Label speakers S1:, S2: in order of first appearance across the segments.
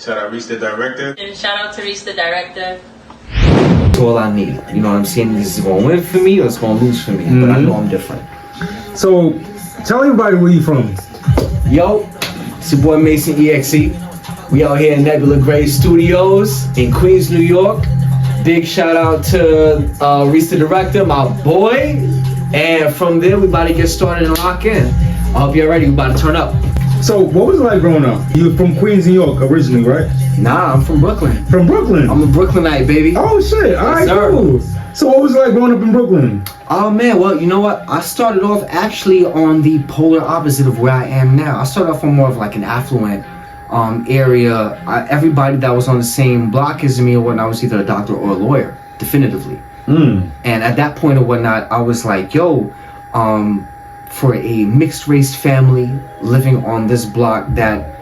S1: Shout out Reese The Director.
S2: And shout out to Reese The Director.
S3: That's all I need. You know what I'm saying? This is gonna win for me or it's gonna lose for me. But I know I'm different.
S4: So, tell everybody where you from.
S3: Yo, it's your boy Mason EXE. We out here in Nebula Gray Studios in Queens, New York. Big shout out to Reese The Director, my boy. And from there, we about to get started and lock in. I hope you're ready. We about to turn up.
S4: So, what was it like growing up? You were from Queens, New York originally, right?
S3: Nah, I'm from Brooklyn.
S4: From Brooklyn?
S3: I'm a Brooklynite, baby.
S4: Oh, shit. All right, cool. So, what was it like growing up in Brooklyn?
S3: Oh, man. Well, you know what? I started off actually on the polar opposite of where I am now. I started off on more of like an affluent area. Everybody that was on the same block as me or whatnot was either a doctor or a lawyer, definitively. And at that point or whatnot, I was like, yo, for a mixed race family living on this block that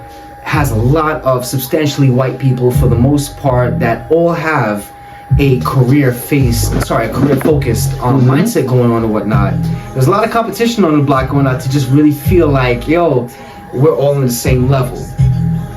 S3: has a lot of substantially white people for the most part that all have a career focused mindset going on or whatnot. There's a lot of competition on the block going on to just really feel like, yo, we're all on the same level.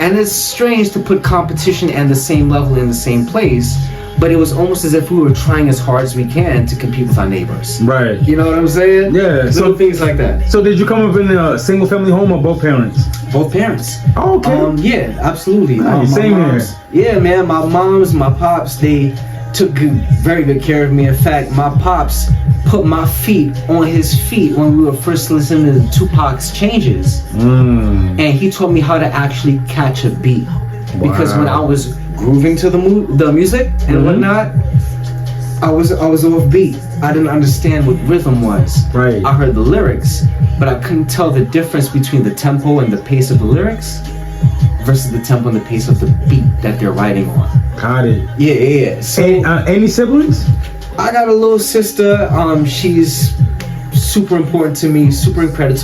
S3: And it's strange to put competition and the same level in the same place, but it was almost as if we were trying as hard as we can to compete with our neighbors.
S4: Right.
S3: You know what I'm saying?
S4: Yeah.
S3: Little things like that.
S4: So did you come up in a single family home or both parents?
S3: Both parents.
S4: Oh, okay.
S3: Yeah, absolutely.
S4: Same here.
S3: Yeah, man. My moms, my pops, they took very good care of me. In fact, my pops put my feet on his feet when we were first listening to Tupac's Changes. And he taught me how to actually catch a beat. Because when I was grooving to the music and whatnot, I was off beat. I didn't understand what rhythm was.
S4: Right.
S3: I heard the lyrics, but I couldn't tell the difference between the tempo and the pace of the lyrics versus the tempo and the pace of the beat that they're writing on.
S4: Got it.
S3: Yeah. So,
S4: any siblings?
S3: I got a little sister. She's super important to me, super incredible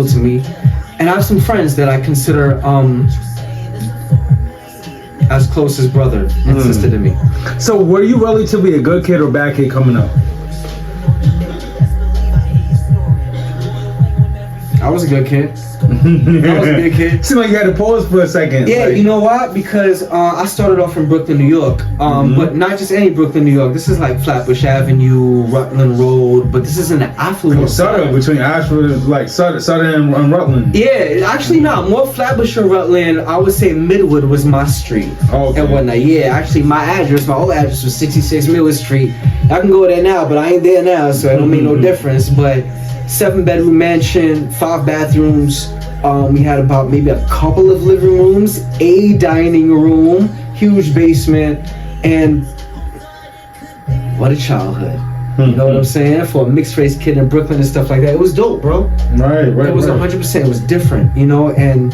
S3: to me. And I have some friends that I consider as close as brother and sister to me.
S4: So were you relatively a good kid or bad kid coming up?
S3: I was a good kid.
S4: Seemed like you had to pause for a second.
S3: Yeah, you know why? Because I started off in Brooklyn, New York, but not just any Brooklyn, New York. This is like Flatbush Avenue, Rutland Road, but this is an affluent
S4: Sutter, between Ashford, like Sutter and Rutland.
S3: Yeah, actually not. More Flatbush or Rutland. I would say Midwood was my street. And whatnot. Yeah, actually my old address was 66 Midwood Street. I can go there now, but I ain't there now, so it don't make no difference. But 7-bedroom mansion, 5 bathrooms. We had about maybe a couple of living rooms, a dining room, huge basement, and what a childhood. You know what I'm saying? For a mixed race kid in Brooklyn and stuff like that, it was dope, bro.
S4: Right.
S3: It was 100%. It was different, you know, and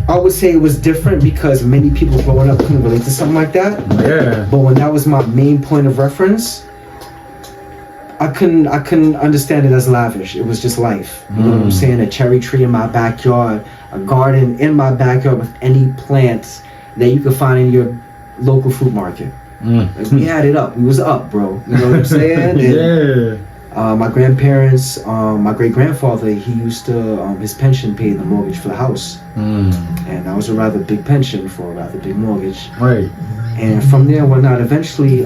S3: I would say it was different because many people growing up couldn't relate to something like that.
S4: Yeah.
S3: But when that was my main point of reference, I couldn't understand it as lavish. It was just life. You know what I'm saying? A cherry tree in my backyard, a garden in my backyard with any plants that you could find in your local fruit market. Like, we had it up. We was up, bro. You know what I'm saying? And, my grandparents, my great-grandfather, he used to, his pension paid the mortgage for the house. And that was a rather big pension for a rather big mortgage.
S4: Right.
S3: And from there, whatnot, eventually,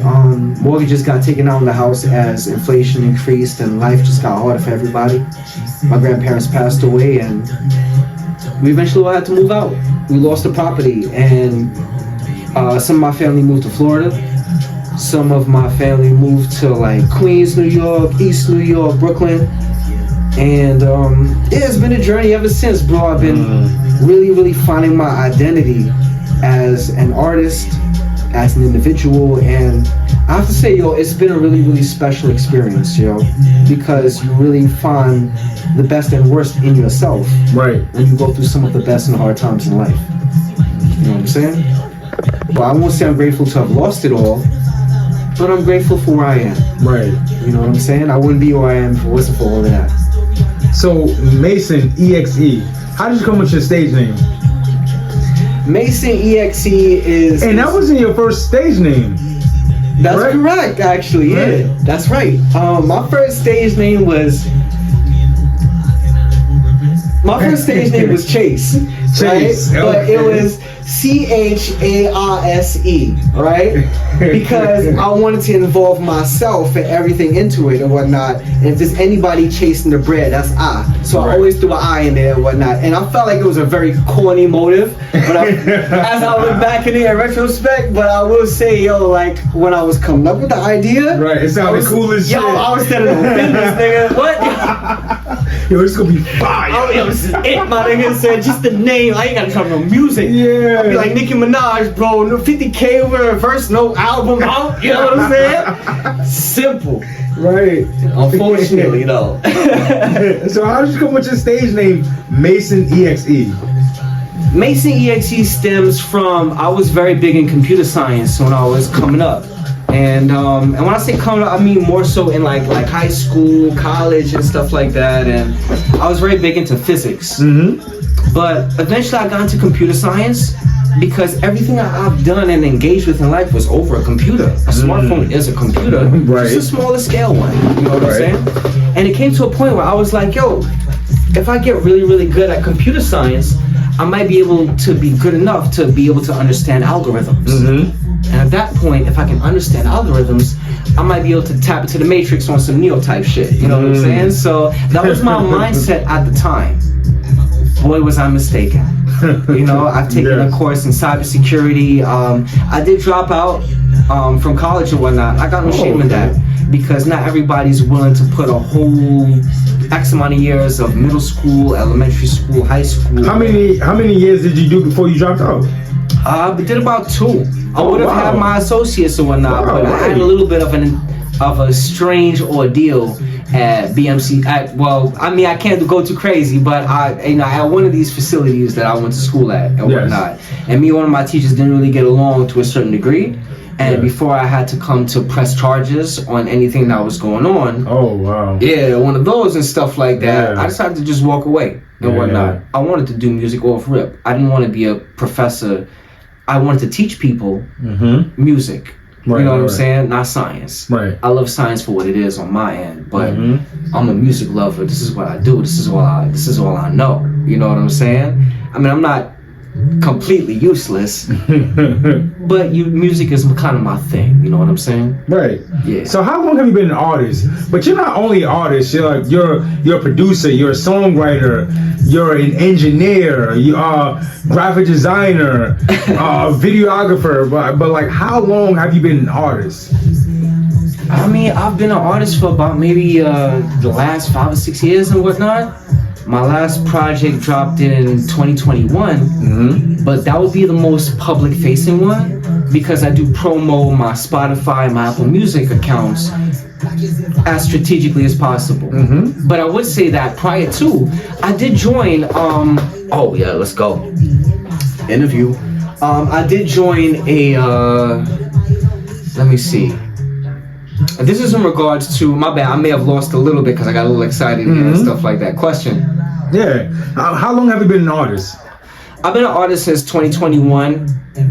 S3: mortgages got taken out in the house as inflation increased and life just got harder for everybody. My grandparents passed away and we eventually all had to move out. We lost the property and some of my family moved to Florida. Some of my family moved to like Queens, New York, East New York, Brooklyn. And yeah, it's been a journey ever since, bro. I've been really finding my identity as an artist, as an individual, and I have to say, yo, it's been a really special experience, yo, because you really find the best and worst in yourself.
S4: Right.
S3: When you go through some of the best and hard times in life. You know what I'm saying? Well, I won't say I'm grateful to have lost it all, but I'm grateful for where I am.
S4: Right.
S3: You know what I'm saying? I wouldn't be where I am if it wasn't for all of that.
S4: So, Mason EXE, how did you come with your stage name?
S3: Mason EXE is...
S4: And that wasn't your first stage name.
S3: That's correct, actually, yeah. Right. That's right. My first stage name was... My first stage name was Chase.
S4: Chase.
S3: Right? But it was CHARSE, right? Because I wanted to involve myself and everything into it and whatnot. And if there's anybody chasing the bread, that's I. So I always threw an I in there and whatnot. And I felt like it was a very corny motive. But as I look back in there in retrospect, but I will say, yo, like when I was coming up with the idea,
S4: right? It sounded cool as shit.
S3: Yo, I was telling the business, nigga. What?
S4: Yo, it's gonna be fire.
S3: Oh, yo, this is it, my nigga. Said just the name. I ain't gotta talk no music.
S4: Yeah.
S3: I'll be like Nicki Minaj, bro. No 50K over a verse, no album out. You know what I'm saying? Simple.
S4: Right.
S3: Unfortunately, though.
S4: So how did you come with your stage name, Mason EXE?
S3: Mason EXE stems from, I was very big in computer science when I was coming up. And when I say coming up, I mean more so in like high school, college, and stuff like that. And I was very big into physics. Mm-hmm. But eventually I got into computer science because everything I've done and engaged with in life was over a computer. A smartphone is a computer,
S4: right.
S3: Just a smaller scale one. You know what I'm saying? And it came to a point where I was like, yo, if I get really, really good at computer science, I might be able to be good enough to be able to understand algorithms. Mm-hmm. And at that point, if I can understand algorithms, I might be able to tap into the matrix on some Neo type shit. You know what I'm saying? So that was my mindset at the time. Boy, was I mistaken. You know, I've taken a course in cybersecurity. I did drop out from college and whatnot. I got no shame in that because not everybody's willing to put a whole X amount of years of middle school, elementary school, high school.
S4: How many years did you do before you dropped out?
S3: I did about 2. I would have had my associates and whatnot, but I had a little bit of a strange ordeal at BMC. Well, I mean, I can't go too crazy, but I had one of these facilities that I went to school at and whatnot. And me and one of my teachers didn't really get along to a certain degree. And before I had to come to press charges on anything that was going on.
S4: Oh, wow.
S3: Yeah, one of those and stuff like that. I decided to just walk away and whatnot. I wanted to do music off rip. I didn't want to be a professor. I wanted to teach people music. You know what I'm saying? Not science. Right. I love science for what it is on my end, but I'm a music lover. This is what I do. This is all I know. You know what I'm saying? I mean, I'm not completely useless, but music is kind of my thing. You know what I'm saying? Right. Yeah.
S4: So how long have you been an artist? But you're not only an artist. You're a producer. You're a songwriter. You're an engineer. You are graphic designer, videographer. But like, how long have you been an artist?
S3: I mean, I've been an artist for about maybe the last 5 or 6 years and whatnot. My last project dropped in 2021, but that would be the most public-facing one because I do promo my Spotify, my Apple Music accounts as strategically as possible. But I would say that prior to, I did join, let's go. Interview. I did join a, let me see. This is in regards to, my bad, I may have lost a little bit because I got a little excited and stuff like that. Question.
S4: Yeah. How long have you been an artist?
S3: I've been an artist since 2021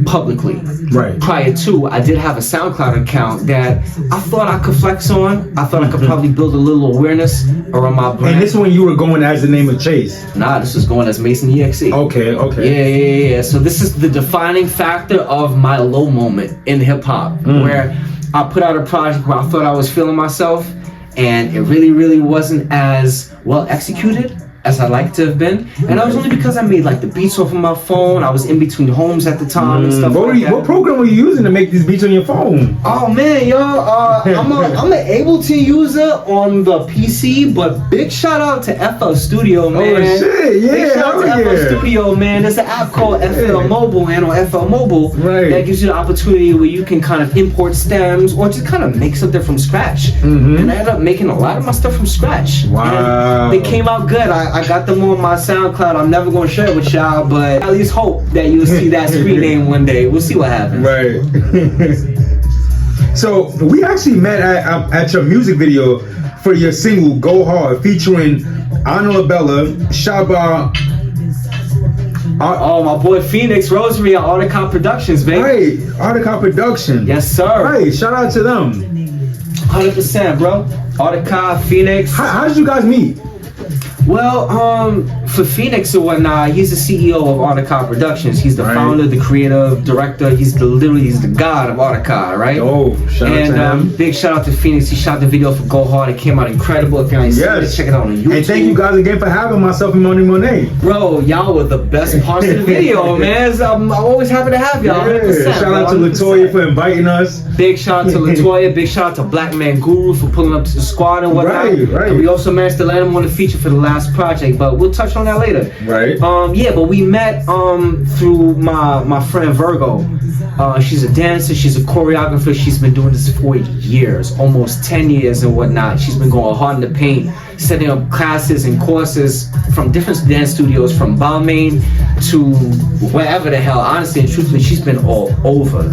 S3: publicly. Right. Prior to, I did have a SoundCloud account that I thought I could flex on. I thought I could probably build a little awareness around my brand.
S4: And this one you were going as the name of Chase?
S3: Nah, this was going as Mason EXE.
S4: Okay.
S3: Yeah. So this is the defining factor of my low moment in hip hop, where I put out a project where I thought I was feeling myself, and it really, really wasn't as well executed as I'd like to have been. And that was only because I made like the beats off of my phone. I was in between homes at the time and stuff like that.
S4: What program were you using to make these beats on your phone?
S3: Oh man, yo, I'm an Ableton user on the PC, but big shout out to FL Studio, man.
S4: Oh shit, yeah.
S3: Big shout out to FL Studio, man. There's an app called FL Mobile, and on FL Mobile, that gives you the opportunity where you can kind of import stems or just kind of make something from scratch. And I ended up making a lot of my stuff from scratch.
S4: Wow.
S3: And they came out good. I got them on my SoundCloud. I'm never going to share it with y'all, but at least hope that you'll see that screen name one day. We'll see what happens.
S4: Right. So we actually met at your music video for your single "Go Hard" featuring Anna Labella, Shaba.
S3: My boy Phoenix Rosary at Articon Productions, baby.
S4: Right, Articon Productions.
S3: Yes, sir.
S4: Right, shout out to them.
S3: 100%, bro. Articon, Phoenix.
S4: How did you guys meet?
S3: Well, for Phoenix or whatnot, he's the CEO of Artica Productions. He's the founder, the creative director. He's the god of Artica, right?
S4: Oh, shout out to him.
S3: Big shout out to Phoenix. He shot the video for Go Hard. It came out incredible. If you ain't seen it, check it out on YouTube.
S4: And thank you guys again for having myself and Monet.
S3: Bro, y'all were the best parts of the video, man. I'm always happy to have y'all.
S4: Yeah. Shout out to Latoya for inviting us.
S3: Big shout out to Latoya. Big shout out to Black Man Guru for pulling up to the squad and whatnot.
S4: Right.
S3: And we also managed to land him on the feature for the last project, but we'll touch on that later.
S4: Right.
S3: But we met through my friend Virgo. She's a dancer, she's a choreographer, she's been doing this for years, almost 10 years and whatnot. She's been going hard in the paint, setting up classes and courses from different dance studios, from Balmain to wherever the hell. Honestly and truthfully, she's been all over.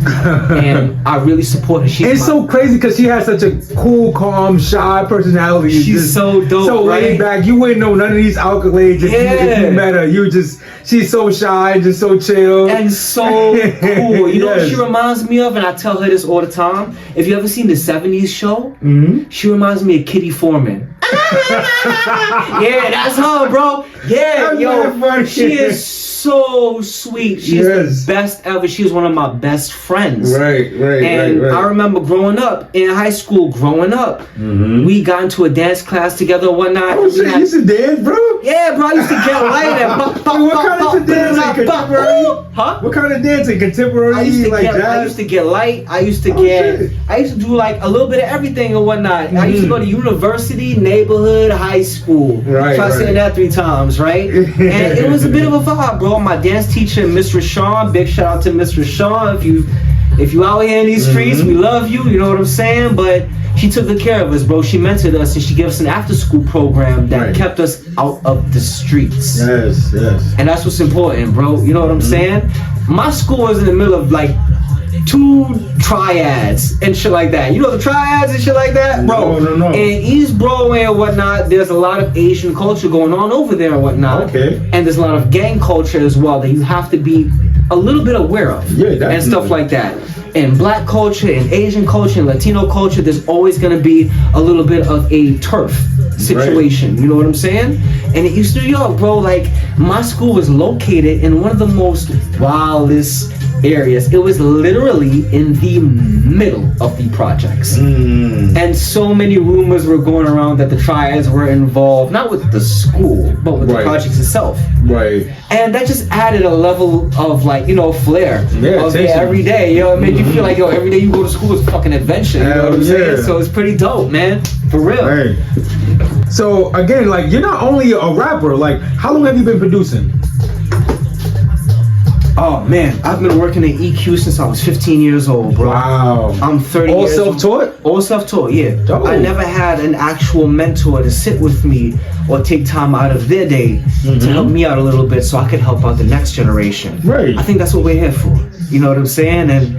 S3: And I really support her.
S4: It's so crazy because she has such a cool, calm, shy personality.
S3: She's so dope,
S4: so laid back. You wouldn't know none of these accolades if you met her. She's so shy, just so chill.
S3: And so cool. You know what she reminds me of? And I tell her this all the time. If you ever seen the 70s show, she reminds me of Kitty Foreman. Yeah, that's her, bro. Yeah, yo, she is so sweet. She's the best ever. She was one of my best friends.
S4: Right.
S3: And I remember growing up in high school. We got into a dance class together and whatnot.
S4: Oh shit, you used to dance, bro?
S3: Yeah, bro. I used to get light and
S4: what kind of dancing? Contemporary?
S3: Huh?
S4: What kind of dancing? Contemporary?
S3: I used
S4: jazz?
S3: to get light. I used to do like a little bit of everything and whatnot. I used to go to university, neighborhood, high school.
S4: Right.
S3: Try saying that 3 times, right? And it was a bit of a vibe, bro. My dance teacher, Miss Rashawn, big shout out to Miss Rashawn. If you out here in these streets, we love you, you know what I'm saying? But she took good care of us, bro. She mentored us and she gave us an after school program that kept us out of the streets.
S4: Yes.
S3: And that's what's important, bro. You know what I'm saying? My school was in the middle of like 2 triads and shit like that. You know the triads and shit like that? Bro.
S4: No.
S3: In East Broadway and whatnot, there's a lot of Asian culture going on over there and whatnot.
S4: Okay.
S3: And there's a lot of gang culture as well that you have to be a little bit aware of.
S4: Yeah, definitely.
S3: And stuff like that. In black culture, in Asian culture, in Latino culture, there's always gonna be a little bit of a turf situation. You know what I'm saying? And in East New York, bro, like my school was located in one of the most wildest areas. It was literally in the middle of the projects. And so many rumors were going around that the triads were involved, not with the school, but with the projects itself.
S4: Right.
S3: And that just added a level of like, you know, flair.
S4: Yeah,
S3: every day. Yo, it made you feel like, yo, every day you go to school is a fucking adventure. You know what I'm saying? So it's pretty dope, man. For real.
S4: Right. So again, like you're not only a rapper, like how long have you been producing?
S3: Oh man, I've been working at EQ since I was 15 years old, bro.
S4: Wow.
S3: I'm 30
S4: All
S3: years
S4: self-taught?
S3: All self-taught, yeah.
S4: Dope.
S3: I never had an actual mentor to sit with me or take time out of their day to help me out a little bit so I could help out the next generation.
S4: Right.
S3: I think that's what we're here for. You know what I'm saying? And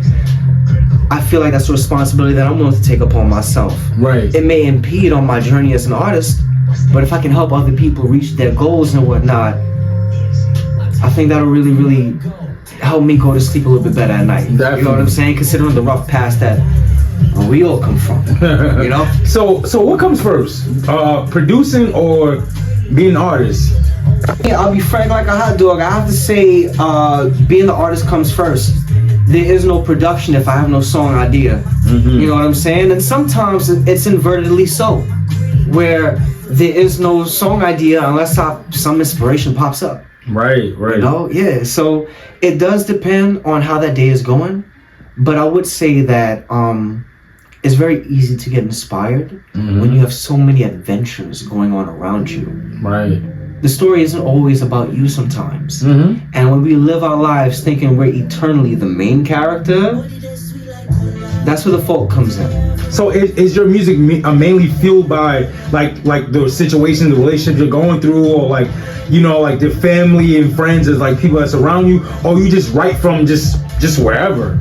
S3: I feel like that's a responsibility that I'm willing to take upon myself.
S4: Right.
S3: It may impede on my journey as an artist, but if I can help other people reach their goals and whatnot, I think that'll really, really help me go to sleep a little bit better at night.
S4: Definitely.
S3: You know what I'm saying? Considering the rough past that we all come from. You know?
S4: So what comes first? Producing or being an artist?
S3: Yeah, I'll be frank like a hot dog. I have to say, being the artist comes first. There is no production if I have no song idea. You know what I'm saying? And sometimes it's invertedly so, where there is no song idea unless some inspiration pops up.
S4: Right.
S3: You know? Yeah. So it does depend on how that day is going, but I would say that it's very easy to get inspired when you have so many adventures going on around you.
S4: Right.
S3: The story isn't always about you sometimes. And when we live our lives thinking we're eternally the main character, that's where the fault comes in.
S4: So is your music mainly fueled by like the situation, the relationship you're going through, or like, you know, like the family and friends, is like people that surround you, or you just write from just wherever?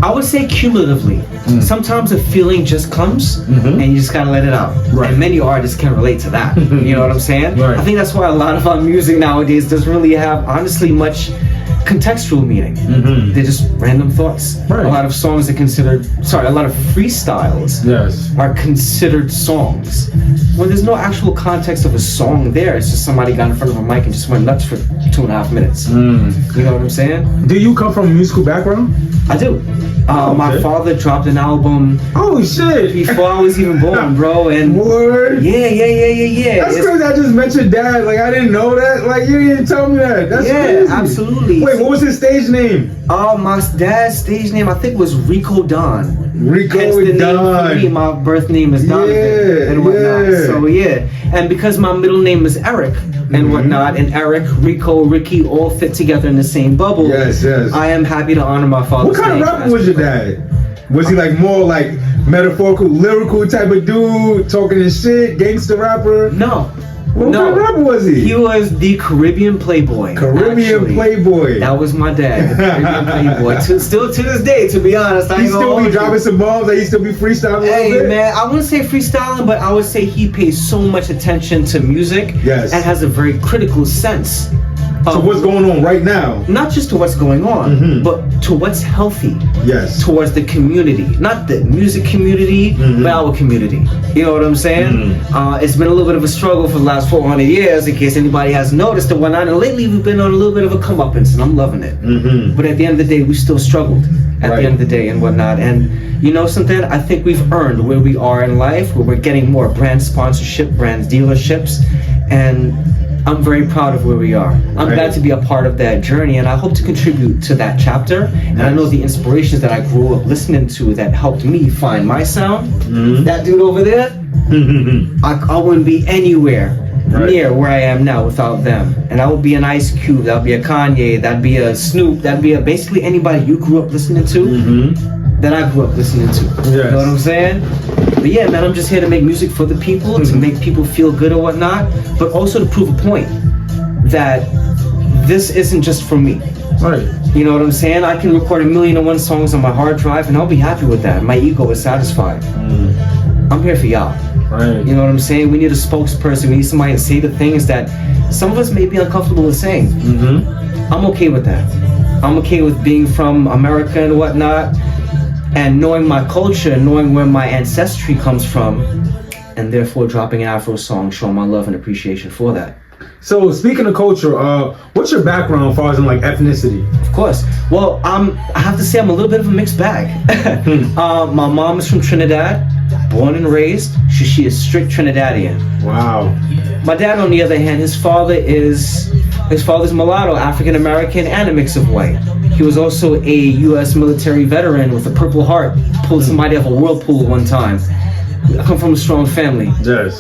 S3: I would say cumulatively. Sometimes a feeling just comes and you just gotta let it out.
S4: Right.
S3: And many artists can relate to that. You know what I'm saying?
S4: Right.
S3: I think that's why a lot of our music nowadays doesn't really have, honestly, much contextual meaning. They're just random thoughts.
S4: Right.
S3: A lot of songs are considered, a lot of freestyles are considered songs. When there's no actual context of a song there, it's just somebody got in front of a mic and just went nuts for 2.5 minutes. You know what I'm saying?
S4: Do you come from a musical background?
S3: I do. My father dropped an album.
S4: Oh shit!
S3: Before I was even born, bro. And
S4: word.
S3: Yeah.
S4: That's crazy. I just met your dad. Like I didn't know that. Like you didn't tell me that. That's crazy.
S3: Absolutely.
S4: Wait, what was his stage name?
S3: My dad's stage name I think was Rico Don.
S4: Rico Don.
S3: My birth name is Donovan and whatnot. So and because my middle name is Eric and whatnot, and Eric, Rico, Ricky all fit together in the same bubble.
S4: Yes.
S3: I am happy to honor my father's
S4: What kind of rapper was your dad? Was he like more like metaphorical, lyrical type of dude, talking his shit, gangster rapper?
S3: No.
S4: What kind of rapper was he?
S3: He was the Caribbean Playboy.
S4: Playboy.
S3: That was my dad, the Caribbean Playboy. Still to this day, to be honest.
S4: He still be dropping some bombs, like he still be freestyling a little bit?
S3: Man, I wouldn't say freestyling, but I would say he pays so much attention to music and has a very critical sense.
S4: So what's going on right now?
S3: Not just to what's going on, but to what's healthy.
S4: Yes.
S3: Towards the community. Not the music community, but our community. You know what I'm saying? It's been a little bit of a struggle for the last 400 years, in case anybody has noticed and whatnot. And lately we've been on a little bit of a comeuppance, and I'm loving it. But at the end of the day, we still struggled at the end of the day and whatnot. And you know something? I think we've earned where we are in life, where we're getting more brand sponsorship, brand dealerships, and I'm very proud of where we are. I'm glad to be a part of that journey, and I hope to contribute to that chapter. And I know the inspirations that I grew up listening to that helped me find my sound. That dude over there, I wouldn't be anywhere near where I am now without them. And that would be an Ice Cube, that would be a Kanye, that'd be a Snoop, that'd be basically anybody you grew up listening to, that I grew up listening to. You know what I'm saying? But yeah, man, I'm just here to make music for the people, to make people feel good or whatnot, but also to prove a point that this isn't just for me. You know what I'm saying? I can record 1,000,001 songs on my hard drive and I'll be happy with that. My ego is satisfied. I'm here for y'all. You know what I'm saying? We need a spokesperson. We need somebody to say the things that some of us may be uncomfortable with saying. I'm okay with that. I'm okay with being from America and whatnot, and knowing my culture, knowing where my ancestry comes from, and therefore dropping an Afro song, showing my love and appreciation for that.
S4: So speaking of culture, what's your background as far as in like ethnicity?
S3: Of course. Well, I have to say I'm a little bit of a mixed bag. My mom is from Trinidad, born and raised. She is strict Trinidadian.
S4: Wow.
S3: My dad, on the other hand, his father's mulatto, African American, and a mix of white. He was also a U.S. military veteran with a Purple Heart. Pulled somebody off a whirlpool one time. I come from a strong family.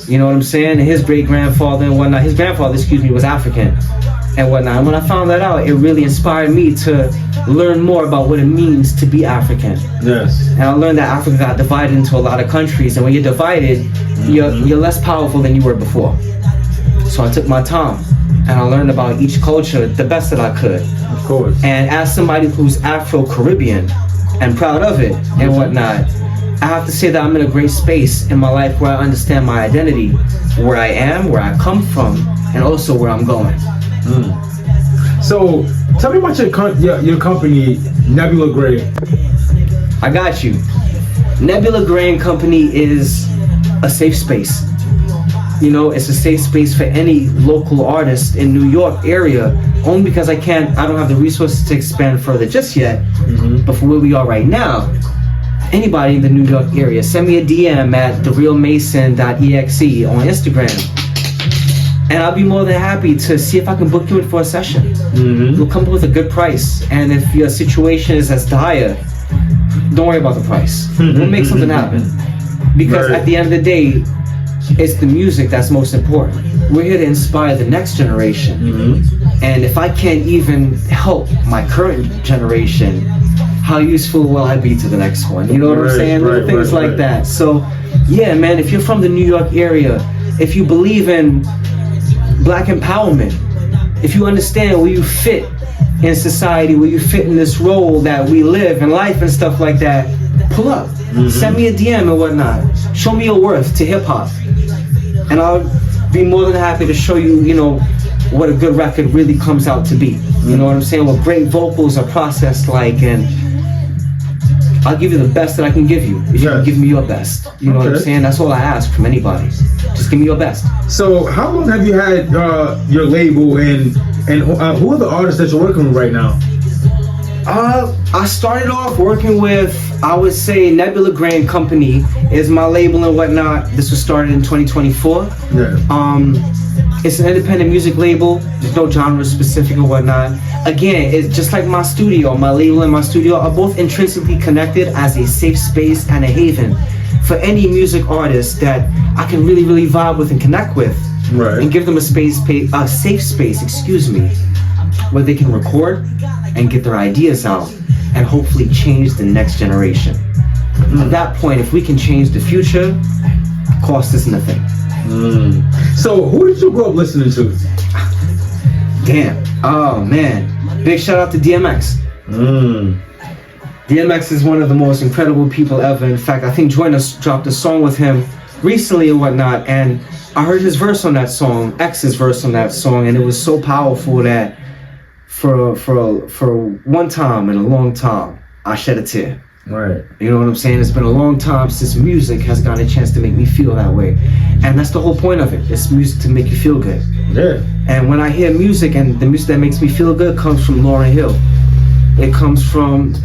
S3: You know what I'm saying? And his great-grandfather and whatnot, his grandfather, was African and whatnot. And when I found that out, it really inspired me to learn more about what it means to be African. And I learned that Africa got divided into a lot of countries, and when you're divided, you're less powerful than you were before. So I took my time and I learned about each culture the best that I could.
S4: Of course.
S3: And as somebody who's Afro-Caribbean and proud of it and whatnot, I have to say that I'm in a great space in my life where I understand my identity, where I am, where I come from, and also where I'm going.
S4: So tell me about your company, Nebula Gray.
S3: I got you. Nebula Gray and Company is a safe space. You know, it's a safe space for any local artist in New York area, only because I don't have the resources to expand further just yet. But for where we are right now, anybody in the New York area, send me a DM at therealmason.exe on Instagram. And I'll be more than happy to see if I can book you in for a session. We'll come up with a good price. And if your situation is as dire, don't worry about the price. We'll make something happen. Because at the end of the day, it's the music that's most important. We're here to inspire the next generation. And if I can't even help my current generation, how useful will I be to the next one? You know what I'm saying? Little things like that. So, yeah, man, if you're from the New York area, if you believe in Black empowerment, if you understand where you fit in society, where you fit in this role that we live in life and stuff like that, pull up. Send me a DM and whatnot. Show me your worth to hip hop. And I'll be more than happy to show you, you know, what a good record really comes out to be. You know what I'm saying? What great vocals are processed like, and I'll give you the best that I can give you. If you can give me your best. You know what I'm saying? That's all I ask from anybody. Just give me your best.
S4: So how long have you had your label, and who are the artists that you're working with right now?
S3: I started off working with, I would say, Nebula Grand Company is my label and whatnot. This was started in 2024. It's an independent music label. There's no genre specific or whatnot. Again, it's just like my studio. My label and my studio are both intrinsically connected as a safe space and a haven for any music artist that I can really, really vibe with and connect with, and give them a safe space, where they can record and get their ideas out and hopefully change the next generation. At that point, if we can change the future, cost isn't a thing.
S4: So who did you grow up listening to?
S3: Damn. Oh man. Big shout out to DMX. DMX is one of the most incredible people ever. In fact, I think Joyner dropped a song with him recently and whatnot, and I heard his verse on that song, EXE's verse on that song, and it was so powerful that for one time in a long time, I shed a tear. You know what I'm saying? It's been a long time since music has gotten a chance to make me feel that way. And that's the whole point of it. It's music to make you feel good. And when I hear music, and the music that makes me feel good comes from Lauryn Hill. It comes from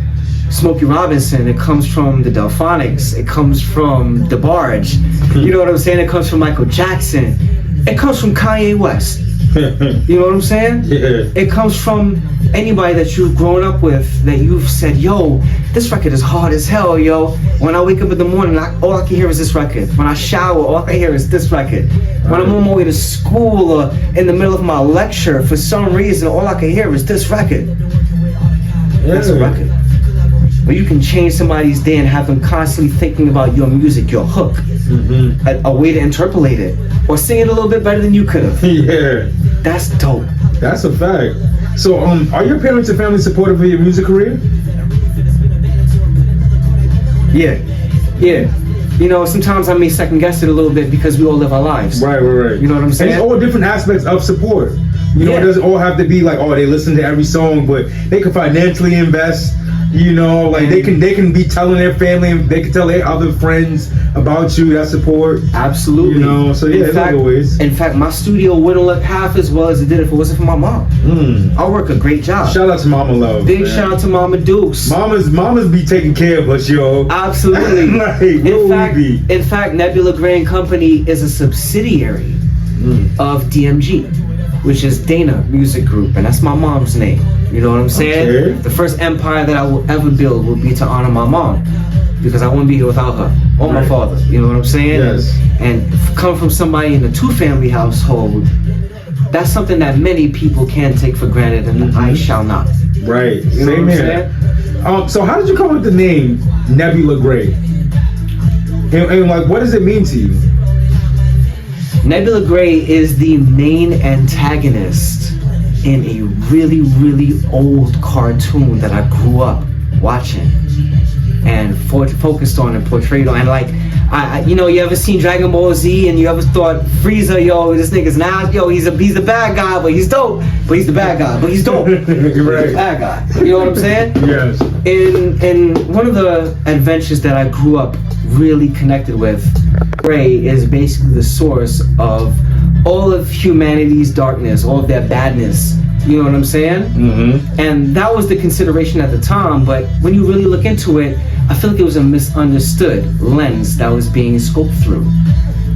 S3: Smokey Robinson. It comes from the Delphonics. It comes from The Barge. You know what I'm saying? It comes from Michael Jackson. It comes from Kanye West. You know what I'm saying? It comes from anybody that you've grown up with, that you've said, yo, this record is hard as hell, yo. When I wake up in the morning, all I can hear is this record. When I shower, all I can hear is this record. When I'm on my way to school or in the middle of my lecture, for some reason, all I can hear is this record. That's a record. But you can change somebody's day and have them constantly thinking about your music, your hook, a way to interpolate it, or sing it a little bit better than you could have. That's dope.
S4: That's a fact. So, are your parents and family supportive of your music career?
S3: Yeah. You know, sometimes I may second guess it a little bit because we all live our lives.
S4: Right.
S3: You know what I'm saying?
S4: And it's all different aspects of support. You know, it doesn't all have to be like, oh, they listen to every song, but they can financially invest. You know, like they can be telling their family, they can tell their other friends about you, that support.
S3: Absolutely.
S4: You know, so yeah, in other ways.
S3: In fact, my studio wouldn't look half as well as it did if it wasn't for my mom. I work a great job.
S4: Shout out to Mama Love.
S3: Big shout out to Mama Dukes.
S4: Mamas be taking care of us, yo.
S3: Absolutely.
S4: Like,
S3: in fact, Nebula Grand Company is a subsidiary of DMG, which is Dana Music Group, and that's my mom's name. You know what I'm saying? The first empire that I will ever build will be to honor my mom, because I wouldn't be here without her, or my father. You know what I'm saying? And come from somebody in a two-family household, that's something that many people can take for granted, and I shall not.
S4: Right.
S3: You know what I'm saying?
S4: So how did you come up with the name Nebula Gray? And like, what does it mean to you?
S3: Nebula Gray is the main antagonist in a really, really old cartoon that I grew up watching and focused on and portrayed on. And like, you know, you ever seen Dragon Ball Z and you ever thought Frieza, yo, this nigga's now, yo, he's a bad guy, but he's dope. But he's the bad guy, but he's dope. You're right. He's the bad guy. You know what I'm saying?
S4: Yes.
S3: In one of the adventures that I grew up really connected with, Gray is basically the source of all of humanity's darkness, all of their badness. You know what I'm saying? And that was the consideration at the time, but when you really look into it, I feel like it was a misunderstood lens that was being scoped through.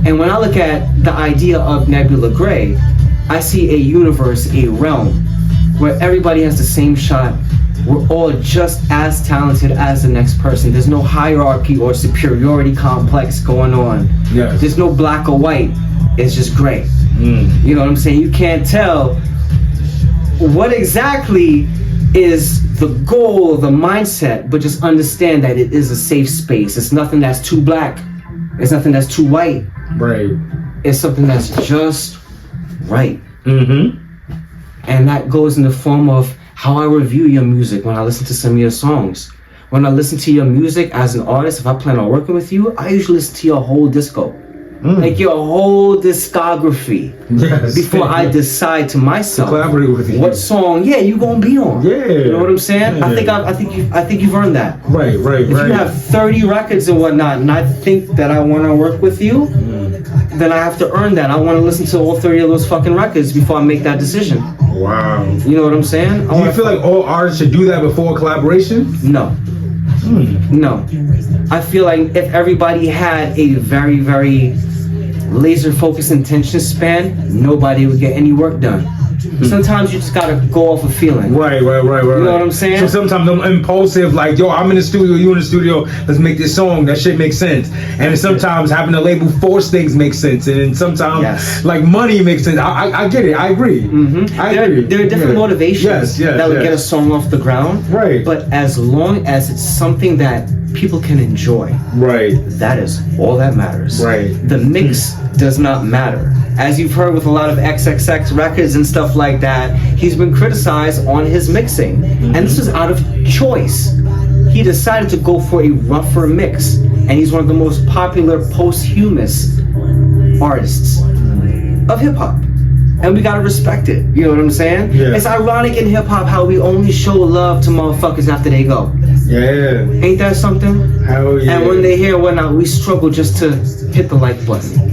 S3: And when I look at the idea of Nebula Gray, I see a universe, a realm, where everybody has the same shot. We're all just as talented as the next person. There's no hierarchy or superiority complex going on. There's no black or white. It's just gray. You know what I'm saying? You can't tell what exactly is the goal, the mindset, but just understand that it is a safe space. It's nothing that's too black. It's nothing that's too white. It's something that's just right. And that goes in the form of how I review your music when I listen to some of your songs. When I listen to your music as an artist, if I plan on working with you, I usually listen to your whole disco. like your whole discography, before I decide to myself
S4: collaborate with you.
S3: what song, you gonna be on. You know what I'm saying?
S4: Yeah.
S3: I think you've earned that.
S4: Right.
S3: If you have 30 records and whatnot, and I think that I want to work with you, then I have to earn that. I want to listen to all 30 of those fucking records before I make that decision.
S4: Wow.
S3: You know what I'm saying?
S4: Do you feel like all artists should do that before a collaboration?
S3: No. No. I feel like if everybody had a very, very laser focused attention span, nobody would get any work done. Sometimes you just gotta go off a feeling.
S4: Right.
S3: You know what I'm saying?
S4: So sometimes I'm impulsive, like, yo, I'm in the studio, you in the studio, let's make this song. That shit makes sense. And then sometimes having a label force things makes sense. And then sometimes, like, money makes sense. I get it. I agree. I agree.
S3: There are different motivations that would get a song off the ground.
S4: Right.
S3: But as long as it's something that people can enjoy, that is all that matters. The mix does not matter. As you've heard with a lot of XXX records and stuff like that, he's been criticized on his mixing. And this was out of choice. He decided to go for a rougher mix. And he's one of the most popular posthumous artists of hip-hop. And we gotta respect it. You know what I'm saying? It's ironic in hip-hop how we only show love to motherfuckers after they go. Ain't that something?
S4: Hell yeah.
S3: And when they hear whatnot, we struggle just to hit the like button.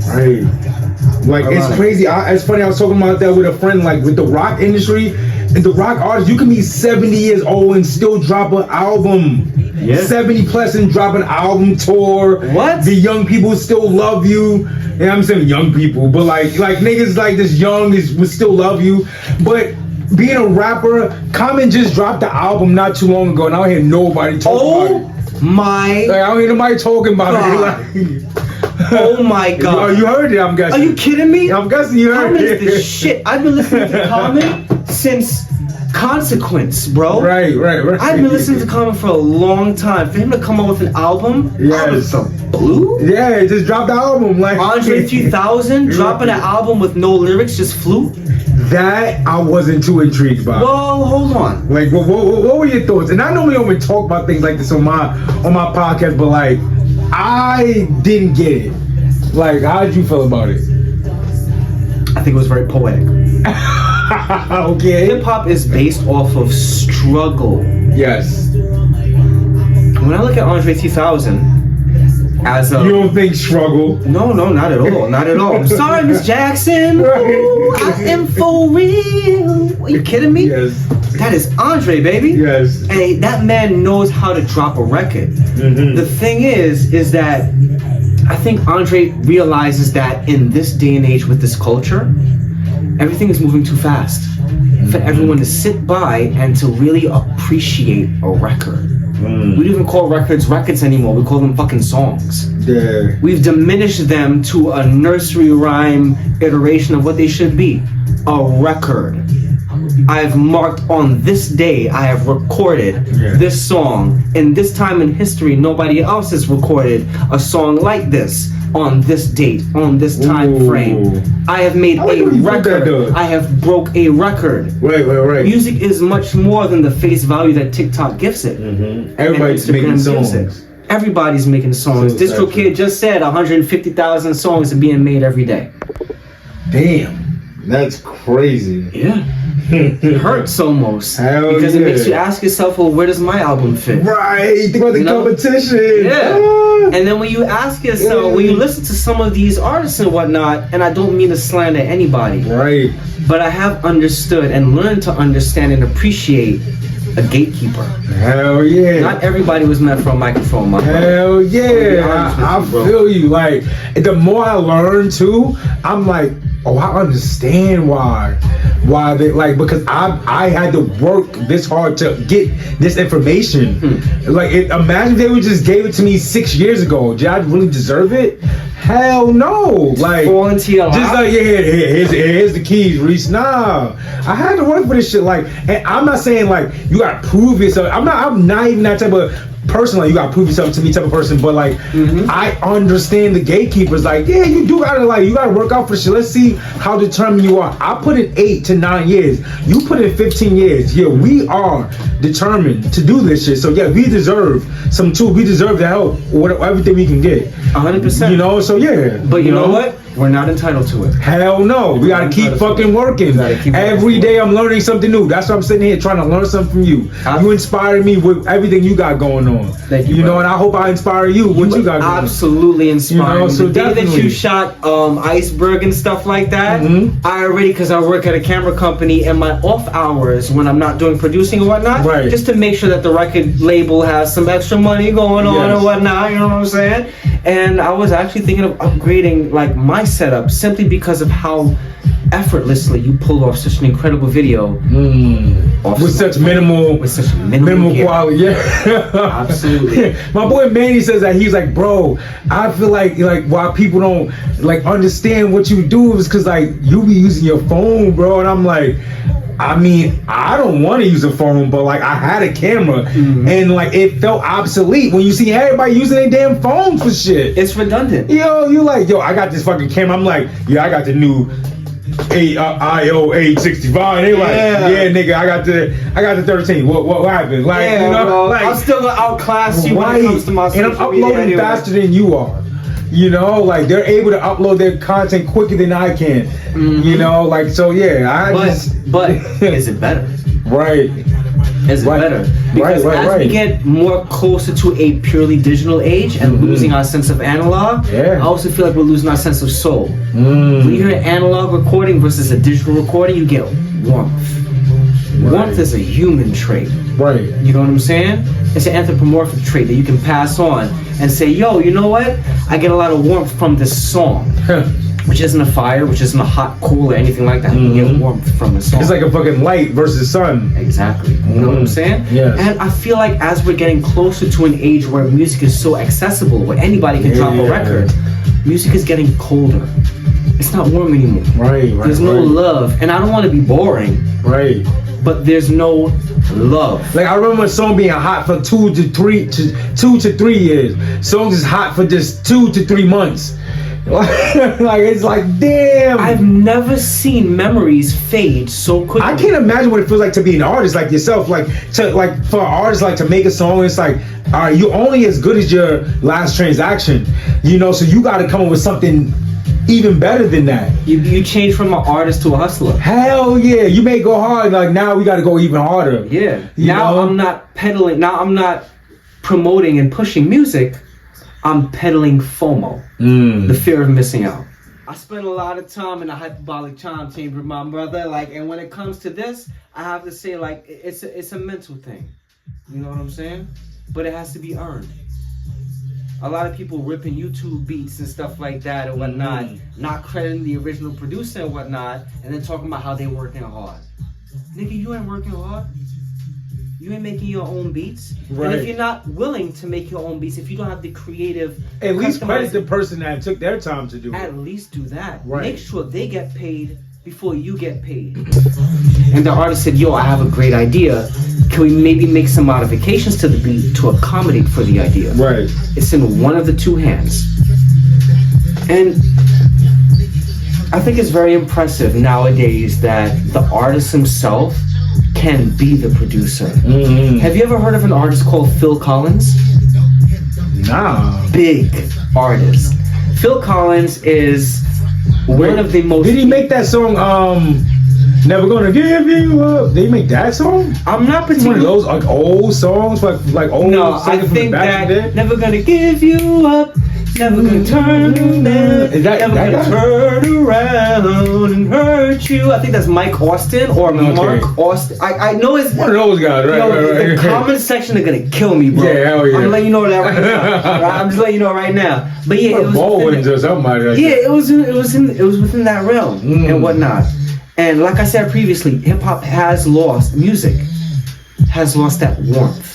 S4: Like, it's crazy. It's funny, I was talking about that with a friend, like, with the rock industry and the rock artists, you can be 70 years old and still drop an album. 70 plus and drop an album tour.
S3: What?
S4: The young people still love you. And I'm saying young people, but like niggas like this young would still love you. But being a rapper, Common just dropped the album not too long ago, and I don't hear nobody talking about it.
S3: My
S4: Like, I don't hear nobody talking about it.
S3: Oh my god.
S4: You heard it, I'm guessing.
S3: Are you kidding me?
S4: I'm guessing you heard
S3: Common
S4: it.
S3: is the shit. I've been listening to Common since Consequence, bro.
S4: Right.
S3: I've been listening to Common for a long time. For him to come up with an album out of the blue?
S4: Yeah, just dropped the album. Like
S3: Andre 3000 dropping an album with no lyrics, just flute?
S4: That I wasn't too intrigued by.
S3: Well, hold on.
S4: Like, what were your thoughts? And I normally don't talk about things like this on my podcast, but like, I didn't get it. Like, how did you feel about it?
S3: I think it was very poetic.
S4: Okay.
S3: Hip hop is based off of struggle.
S4: Yes.
S3: When I look at Andre 3000 as a...
S4: You don't think struggle?
S3: No, not at all. Not at all. I'm sorry, Miss Jackson. Ooh, I am for real. Are you kidding me?
S4: Yes.
S3: That is Andre, baby.
S4: Yes.
S3: And that man knows how to drop a record. The thing is that I think Andre realizes that in this day and age with this culture, everything is moving too fast for everyone to sit by and to really appreciate a record. We don't even call records anymore. We call them fucking songs.
S4: Yeah.
S3: We've diminished them to a nursery rhyme iteration of what they should be. A record. I've marked on this day, I have recorded this song. In this time in history, nobody else has recorded a song like this on this date, on this time frame. I have made a record. I have broke a record.
S4: Right.
S3: Music is much more than the face value that TikTok gives it.
S4: Everybody's making songs.
S3: Everybody's making songs. DistroKid just said 150,000 songs are being made every day.
S4: Damn, that's crazy.
S3: Yeah. It hurts almost. Because it makes you ask yourself, well, where does my album fit?
S4: Right, think about the competition.
S3: Yeah. And then when you ask yourself, when you listen to some of these artists and whatnot, and I don't mean to slander anybody.
S4: Right.
S3: But I have understood and learned to understand and appreciate a gatekeeper.
S4: Hell yeah.
S3: Not everybody was meant for a microphone, my brother.
S4: Hell yeah. I feel you. Like, the more I learn too, I'm like, oh, I understand why they, like, because I had to work this hard to get this information. Like, imagine if they would just gave it to me 6 years ago. Did I really deserve it? Hell no. Like,
S3: fall into your
S4: just like, here's the keys, Reese. Nah, I had to work for this shit. Like, and I'm not saying like you gotta prove yourself. I'm not even that type of personally, you gotta prove yourself to me type of person. But like, I understand the gatekeepers. Like, yeah, you do gotta you gotta work out for shit. Let's see how determined you are. I put in 8 to 9 years. You put in 15 years. Yeah, we are determined to do this shit. So yeah, we deserve some too. We deserve the help, everything we can get.
S3: 100%.
S4: You know, so yeah.
S3: But you know what? We're not entitled to it.
S4: Hell no. We gotta keep fucking working. Every day I'm learning something new. That's why I'm sitting here trying to learn something from you. You inspire me with everything you got going on.
S3: Thank you.
S4: You know, and I hope I inspire you with what you got going on.
S3: Absolutely inspiring.
S4: You know, so
S3: the day
S4: definitely.
S3: that you shot Iceberg and stuff like that, I already, because I work at a camera company, and my off hours when I'm not doing producing or whatnot, just to make sure that the record label has some extra money going on and whatnot, you know what I'm saying? And I was actually thinking of upgrading like my setup simply because of how effortlessly you pulled off such an incredible video
S4: with such minimal quality. Yeah.
S3: Absolutely.
S4: My boy Manny says that he's like, bro, I feel like why people don't like understand what you do is because like you be using your phone, bro. And I'm like, I mean, I don't want to use a phone, but like I had a camera and like it felt obsolete when you see everybody using their damn phones for shit.
S3: It's redundant.
S4: You like, I got this fucking camera. I'm like, yeah, I got the new IO 865. They like, yeah, nigga, I got the 13. What happened? Like, you know,
S3: bro,
S4: like
S3: I'm still gonna outclass you when it comes to my social
S4: and I'm uploading faster than you are. You know, like they're able to upload their content quicker than I can. You know, like so. Yeah,
S3: but is it better?
S4: Right.
S3: Is it better? Because as we get more closer to a purely digital age and losing our sense of analog, I also feel like we're losing our sense of soul. When you hear an analog recording versus a digital recording, you get warmth. Warmth is a human trait. Right. You know what I'm saying? It's an anthropomorphic trait that you can pass on and say, yo, you know what? I get a lot of warmth from this song. Which isn't a fire, which isn't a hot, cool, or anything like that. You get warmth from a song.
S4: It's like a fucking light versus sun.
S3: Exactly. You know what I'm saying?
S4: Yeah.
S3: And I feel like as we're getting closer to an age where music is so accessible, where anybody can drop a record, music is getting colder. It's not warm anymore. Right. There's no love. And I don't want to be boring. Right. But there's no love.
S4: Like I remember a song being hot for 2 to 3 years. Songs is hot for just 2 to 3 months. Like it's like damn.
S3: I've never seen memories fade so quickly.
S4: I can't imagine what it feels like to be an artist like yourself. Like for an artist like to make a song, it's like, all right, you're only as good as your last transaction. You know, so you got to come up with something even better than that.
S3: You change from an artist to a hustler.
S4: Hell yeah, you may go hard. Like now we got to go even harder.
S3: Yeah. Now I'm not peddling. Now I'm not promoting and pushing music. I'm peddling FOMO, the fear of missing out. I spend a lot of time in the hyperbolic time chamber, my brother. Like, and when it comes to this, I have to say, like, it's a mental thing. You know what I'm saying? But it has to be earned. A lot of people ripping YouTube beats and stuff like that and whatnot, not crediting the original producer and whatnot, and then talking about how they working hard. Nigga, you ain't working hard. You ain't making your own beats. Right. And if you're not willing to make your own beats, if you don't have the creative...
S4: At least credit the person that took their time to do it.
S3: At least do that.
S4: Right.
S3: Make sure they get paid before you get paid. And the artist said, yo, I have a great idea. Can we maybe make some modifications to the beat to accommodate for the idea?
S4: Right.
S3: It's in one of the two hands. And I think it's very impressive nowadays that the artist himself can be the producer. Have you ever heard of an artist called Phil Collins?
S4: Nah.
S3: Big artist. Phil Collins is one of the most...
S4: Did he make that song, Never Gonna Give You Up? Did he make that song?
S3: I'm not
S4: particularly... One of those like old songs, like old...
S3: No, I think that Never Gonna Give You Up, never gonna turn you down, never gonna turn around and hurt you. I think that's Mike Austin or Mark Austin. I know it's
S4: one of those guys, right?
S3: Yo, the comment section are gonna kill me, bro.
S4: Yeah, hell yeah.
S3: I'm letting you know that right now. Right? I'm just letting you know right now. But yeah, it was
S4: Baldwin's or somebody. Like
S3: yeah, it was within that realm and whatnot. And like I said previously, hip hop has lost music, has lost that warmth.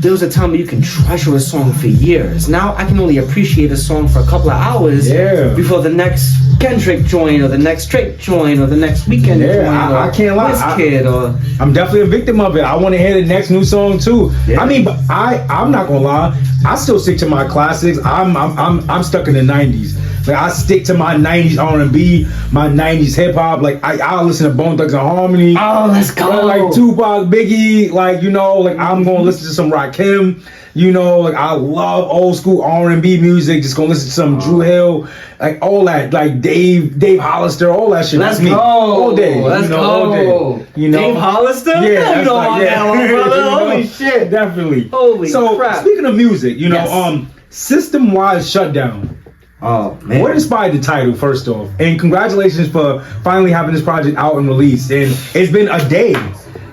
S3: there was a time where you can treasure a song for years. Now I can only appreciate a song for a couple of hours before the next Kendrick joint or the next Drake joint or the next Weekend joint.
S4: I can't lie. I'm definitely a victim of it. I want to hear the next new song too. I mean, but I'm not gonna lie. I still stick to my classics. I'm stuck in the 90s. Like I stick to my 90s R&B, my 90s hip hop. Like I'll listen to Bone Thugs and Harmony.
S3: Oh, let's go.
S4: Like Tupac, Biggie. Like, you know, like I'm gonna listen to some Rakim. You know, like I love old school R&B music. Just gonna listen to some Drew Hill, like all that, like Dave Hollister, all that shit.
S3: Let's
S4: That's me
S3: go.
S4: all day.
S3: Let's
S4: go.
S3: All day.
S4: You know,
S3: Dave Hollister.
S4: Yeah,
S3: you know all that one, brother. Holy shit.
S4: Definitely.
S3: Holy
S4: so,
S3: crap.
S4: Speaking of music, you know, system-wide shutdown.
S3: Oh man.
S4: What inspired the title, first off? And congratulations for finally having this project out and released. And it's been a day.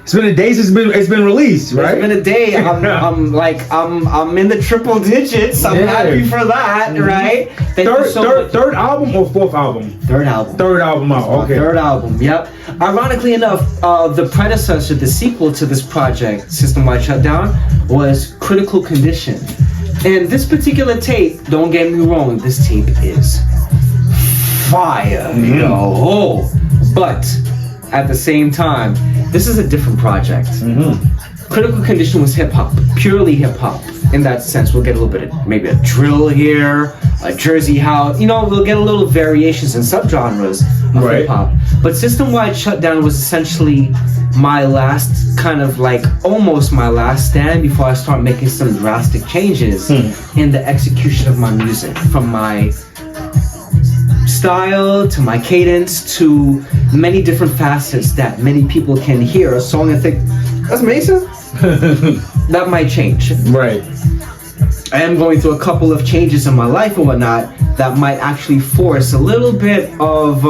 S4: It's been a day since it's been released, right?
S3: It's been a day. I'm in the triple digits. I'm happy for that, right?
S4: Third album or fourth album?
S3: Third album.
S4: Third album out. Okay.
S3: Third album. Yep. Ironically enough, the predecessor, the sequel to this project, System-Wide Shutdown, was Critical Condition. And this particular tape, don't get me wrong, this tape is fire, you know. But at the same time, this is a different project. Critical Condition was hip hop, purely hip hop. In that sense, we'll get a little bit of maybe a drill here, a Jersey house. You know, we'll get a little variations in subgenres of hip hop. But System-Wide Shutdown was essentially my last kind of like almost my last stand before I start making some drastic changes in the execution of my music, from my style to my cadence to many different facets that many people can hear a song and think, that's Mason? That might change.
S4: Right.
S3: I am going through a couple of changes in my life and whatnot that might actually force a little bit of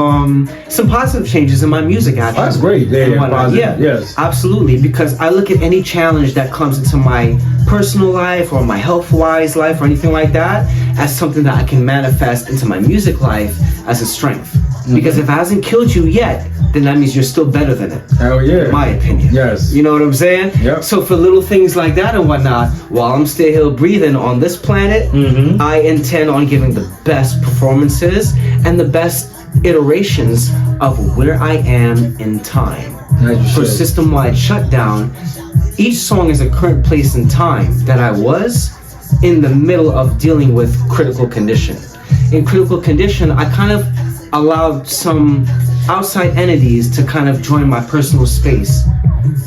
S3: some positive changes in my music, actually.
S4: Oh, that's great. Yes.
S3: Absolutely. Because I look at any challenge that comes into my personal life or my health-wise life or anything like that as something that I can manifest into my music life as a strength. Because if it hasn't killed you yet, then that means you're still better than it.
S4: Hell yeah.
S3: In my opinion.
S4: Yes.
S3: You know what I'm saying?
S4: Yep.
S3: So for little things like that and whatnot, while I'm still here breathing on this planet, I intend on giving the best performances and the best iterations of where I am in time. For System-Wide Shutdown, each song is a current place in time that I was in the middle of dealing with Critical Condition. In Critical Condition, I kind of allowed some outside entities to kind of join my personal space.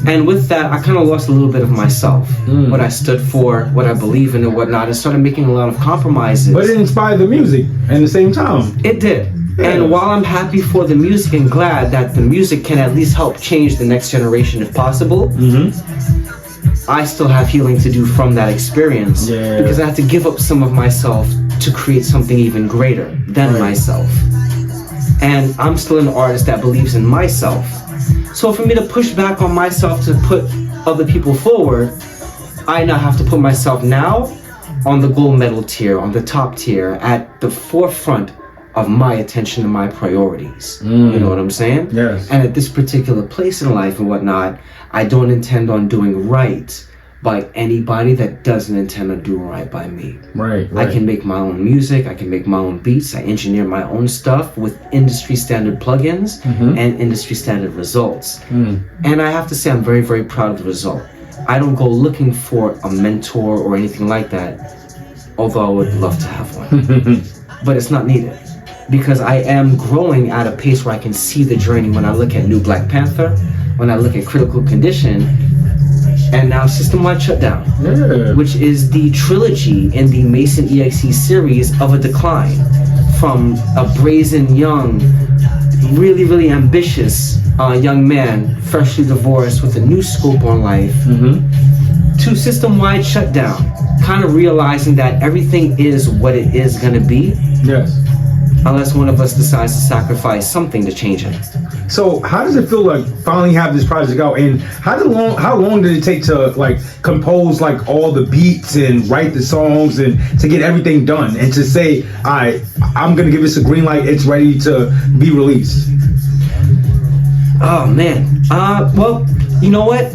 S3: And with that, I kind of lost a little bit of myself, what I stood for, what I believe in and whatnot, and started making a lot of compromises.
S4: But it inspired the music at the same time.
S3: It did. Yeah. And while I'm happy for the music and glad that the music can at least help change the next generation if possible, I still have healing to do from that experience. Because I had to give up some of myself to create something even greater than myself. And I'm still an artist that believes in myself. So for me to push back on myself to put other people forward, I now have to put myself now on the gold medal tier, on the top tier, at the forefront of my attention and my priorities. You know what I'm saying?
S4: Yes.
S3: And at this particular place in life and whatnot, I don't intend on doing right by anybody that doesn't intend on doing right by me. Right. I can make my own music, I can make my own beats, I engineer my own stuff with industry standard plugins and industry standard results. And I have to say I'm very, very proud of the result. I don't go looking for a mentor or anything like that, although I would love to have one. But it's not needed. Because I am growing at a pace where I can see the journey when I look at New Black Panther, when I look at Critical Condition, and now System-Wide Shutdown, which is the trilogy in the Mason EXE series of a decline. From a brazen young, really, really ambitious young man, freshly divorced with a new scope on life, to System-Wide Shutdown, kind of realizing that everything is what it is going to be. Unless one of us decides to sacrifice something to change it.
S4: So how does it feel like finally have this project out, and how long did it take to like compose like all the beats and write the songs and to get everything done and to say, I'm gonna give this a green light, it's ready to be released?
S3: Oh man, well, You know what?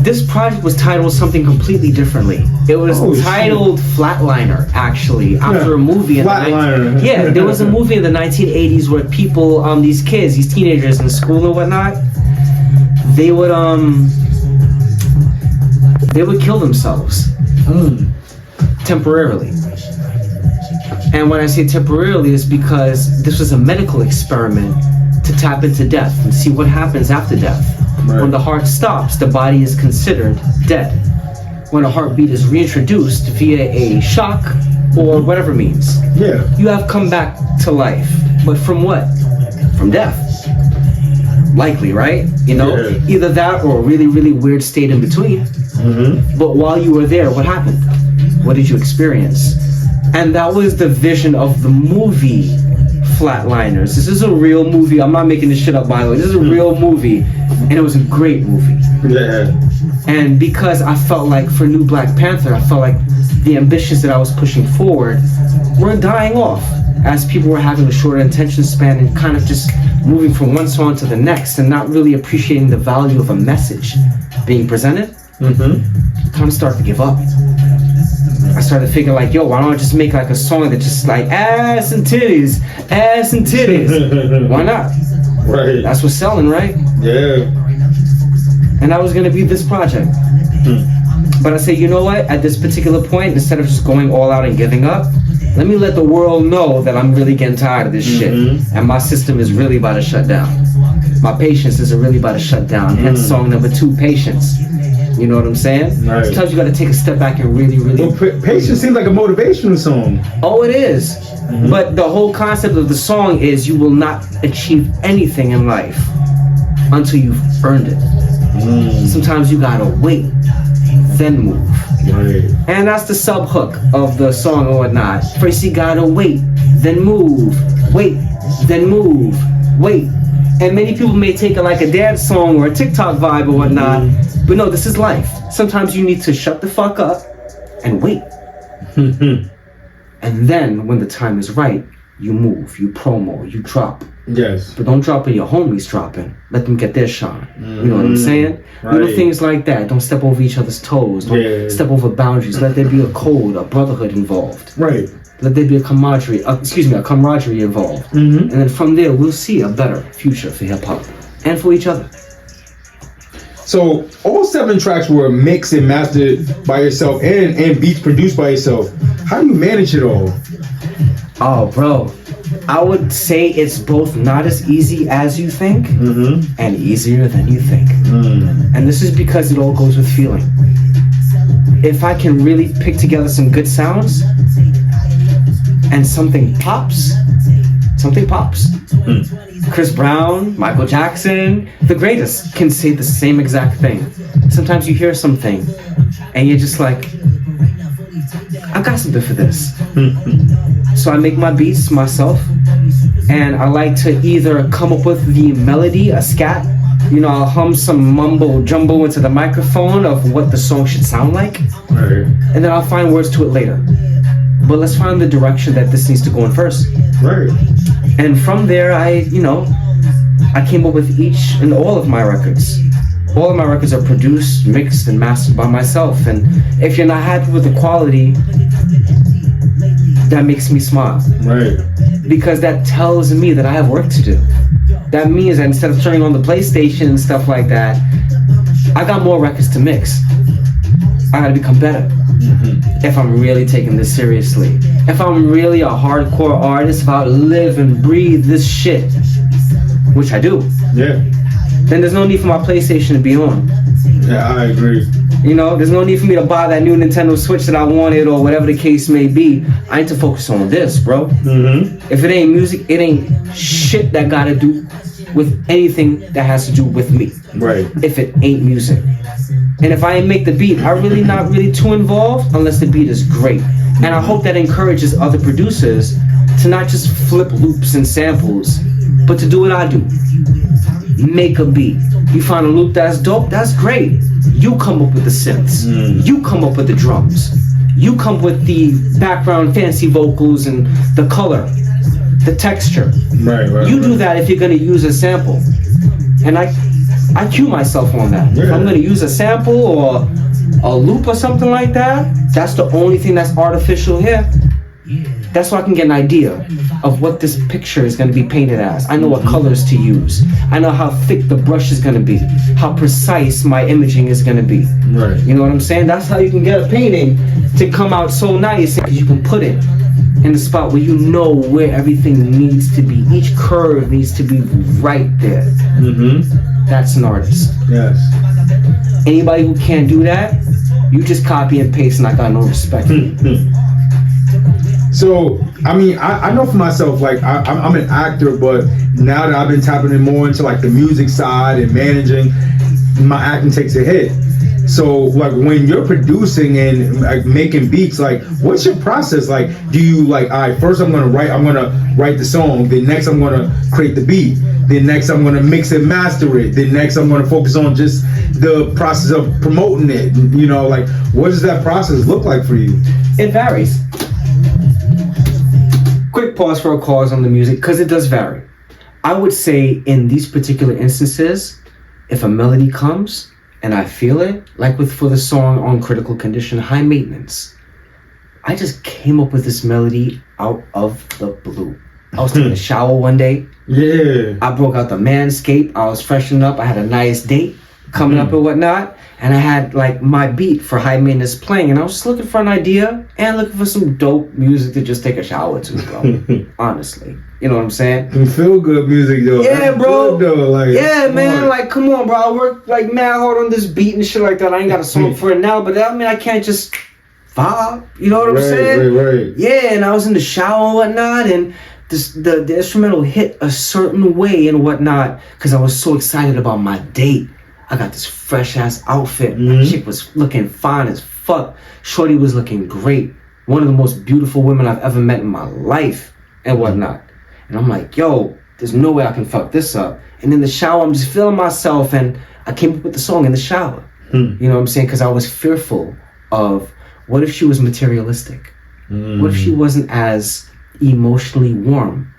S3: This project was titled something completely differently. It was titled Flatliner, actually, after a movie.
S4: Flatliner.
S3: Yeah, there was a movie in the 1980s where people, these kids, these teenagers in school and whatnot, they would kill themselves temporarily. And when I say temporarily, it's because this was a medical experiment to tap into death and see what happens after death. Right. When the heart stops, the body is considered dead. When a heartbeat is reintroduced via a shock or whatever means, you have come back to life. But from what? From death. Likely, right? You know, either that or a really, really weird state in between. But while you were there, what happened? What did you experience? And that was the vision of the movie Flatliners. This is a real movie. I'm not making this shit up, by the way. This is a real movie, and it was a great movie. And because I felt like for New Black Panther, I felt like the ambitions that I was pushing forward were dying off as people were having a shorter attention span and kind of just moving from one song to the next and not really appreciating the value of a message being presented. I kind of started to give up. I started thinking like, yo, why don't I just make like a song that just like ass and titties. Why not?
S4: Right.
S3: That's what's selling, right?
S4: Yeah.
S3: And that was gonna be this project. But I say, you know what? At this particular point, instead of just going all out and giving up, let me let the world know that I'm really getting tired of this shit. And my system is really about to shut down. My patience is really about to shut down. Hence song number 2, Patience. You know what I'm saying?
S4: Right.
S3: Sometimes you got to take a step back and really, really...
S4: Well, Patience seems like a motivational song.
S3: Oh, it is. But the whole concept of the song is you will not achieve anything in life until you've earned it. Sometimes you got to wait, then move.
S4: Right.
S3: And that's the sub hook of the song or whatnot. First you got to wait, then move. Wait, then move. Wait. And many people may take it like a dance song or a TikTok vibe or whatnot. But no, this is life. Sometimes you need to shut the fuck up and wait. And then when the time is right, you move, you promo, you drop.
S4: Yes.
S3: But don't drop when your homies dropping. Let them get their shine. You know what I'm saying?
S4: Right.
S3: Little things like that. Don't step over each other's toes. Don't step over boundaries. Let there be a code, a brotherhood involved.
S4: Right.
S3: Let there be a camaraderie involved. And then from there, we'll see a better future for hip-hop and for each other.
S4: So all 7 tracks were mixed and mastered by yourself and beats produced by yourself. How do you manage it all?
S3: Oh, bro. I would say it's both not as easy as you think and easier than you think. And this is because it all goes with feeling. If I can really pick together some good sounds and something pops. Chris Brown, Michael Jackson, the greatest can say the same exact thing. Sometimes you hear something and you're just like, I got something for this. So I make my beats myself, and I like to either come up with the melody, a scat, you know, I'll hum some mumbo jumbo into the microphone of what the song should sound like, and then I'll find words to it later. But let's find the direction that this needs to go in first. And from there, I came up with each and all of my records. All of my records are produced, mixed, and mastered by myself. And if you're not happy with the quality, that makes me smile. Because that tells me that I have work to do. That means that instead of turning on the PlayStation and stuff like that, I got more records to mix. I gotta become better. If I'm really taking this seriously. If I'm really a hardcore artist, if I live and breathe this shit, which I do. Then there's no need for my PlayStation to be on.
S4: I agree.
S3: You know, there's no need for me to buy that new Nintendo Switch that I wanted or whatever the case may be. I need to focus on this, bro. If it ain't music, it ain't shit that gotta do with anything that has to do with me. If it ain't music. And if I ain't make the beat, I'm really not really too involved unless the beat is great. And I hope that encourages other producers to not just flip loops and samples, but to do what I do. Make a beat. You find a loop that's dope, that's great. You come up with the synths. You come up with the drums. You come with the background fancy vocals and the color, the texture. You do that if you're gonna use a sample. And I I cue myself on that. If I'm gonna use a sample or a loop or something like that, that's the only thing that's artificial here. That's so I can get an idea of what this picture is gonna be painted as. I know what colors to use. I know how thick the brush is gonna be, how precise my imaging is gonna be.
S4: Right.
S3: You know what I'm saying? That's how you can get a painting to come out so nice, because you can put it in the spot where you know where everything needs to be. Each curve needs to be right there. That's an artist.
S4: Yes.
S3: Anybody who can't do that, you just copy and paste, and I got no respect for you.
S4: So, I mean, I know for myself, like, I'm an actor, but now that I've been tapping in more into, like, the music side and managing, my acting takes a hit. So, like, when you're producing and, like, making beats, like, what's your process? Like, do you, like, all right, first I'm gonna write the song, then next I'm gonna create the beat, then next I'm gonna mix and master it, then next I'm gonna focus on just the process of promoting it, you know, like, what does that process look like for you?
S3: It varies. Quick pause for a cause on the music, because it does vary. I would say in these particular instances, if a melody comes and I feel it, like for the song on Critical Condition, High Maintenance, I just came up with this melody out of the blue. I was taking a shower one day.
S4: Yeah.
S3: I broke out the Manscaped. I was freshening up. I had a nice date coming up and whatnot. And I had like my beat for High Maintenance playing. And I was just looking for an idea and looking for some dope music to just take a shower to, bro. Honestly. You know what I'm saying?
S4: Some feel good music though.
S3: Yeah,
S4: That's
S3: bro.
S4: good, though. Like,
S3: yeah, man. Like, come on, bro. I worked like mad hard on this beat and shit like that. I ain't got a song for it now, but I mean, I can't just vibe. You know what I'm saying?
S4: Right.
S3: Yeah, and I was in the shower and whatnot, and the instrumental hit a certain way and whatnot, because I was so excited about my date. I got this fresh ass outfit. My chick was looking fine as fuck. Shorty was looking great. One of the most beautiful women I've ever met in my life and whatnot. And I'm like, yo, there's no way I can fuck this up. And in the shower, I'm just feeling myself, and I came up with the song in the shower. You know what I'm saying? Because I was fearful of, what if she was materialistic? What if she wasn't as emotionally warm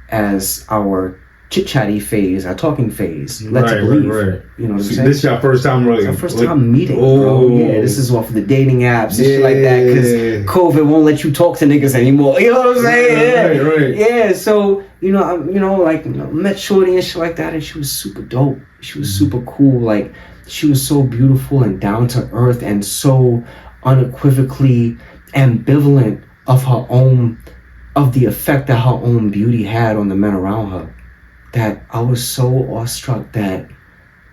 S3: as our chit-chatty phase, our talking phase led to believe?
S4: Right.
S3: You know what I'm saying?
S4: This is your first time really?
S3: It's our first time meeting, bro. Yeah, this is off of the dating apps and shit like that, because COVID won't let you talk to niggas anymore. You know what I'm saying?
S4: Right.
S3: Yeah, so, met Shorty and shit like that, and she was super dope. She was super cool. Like, she was so beautiful and down to earth and so unequivocally ambivalent of the effect that her own beauty had on the men around her, that I was so awestruck that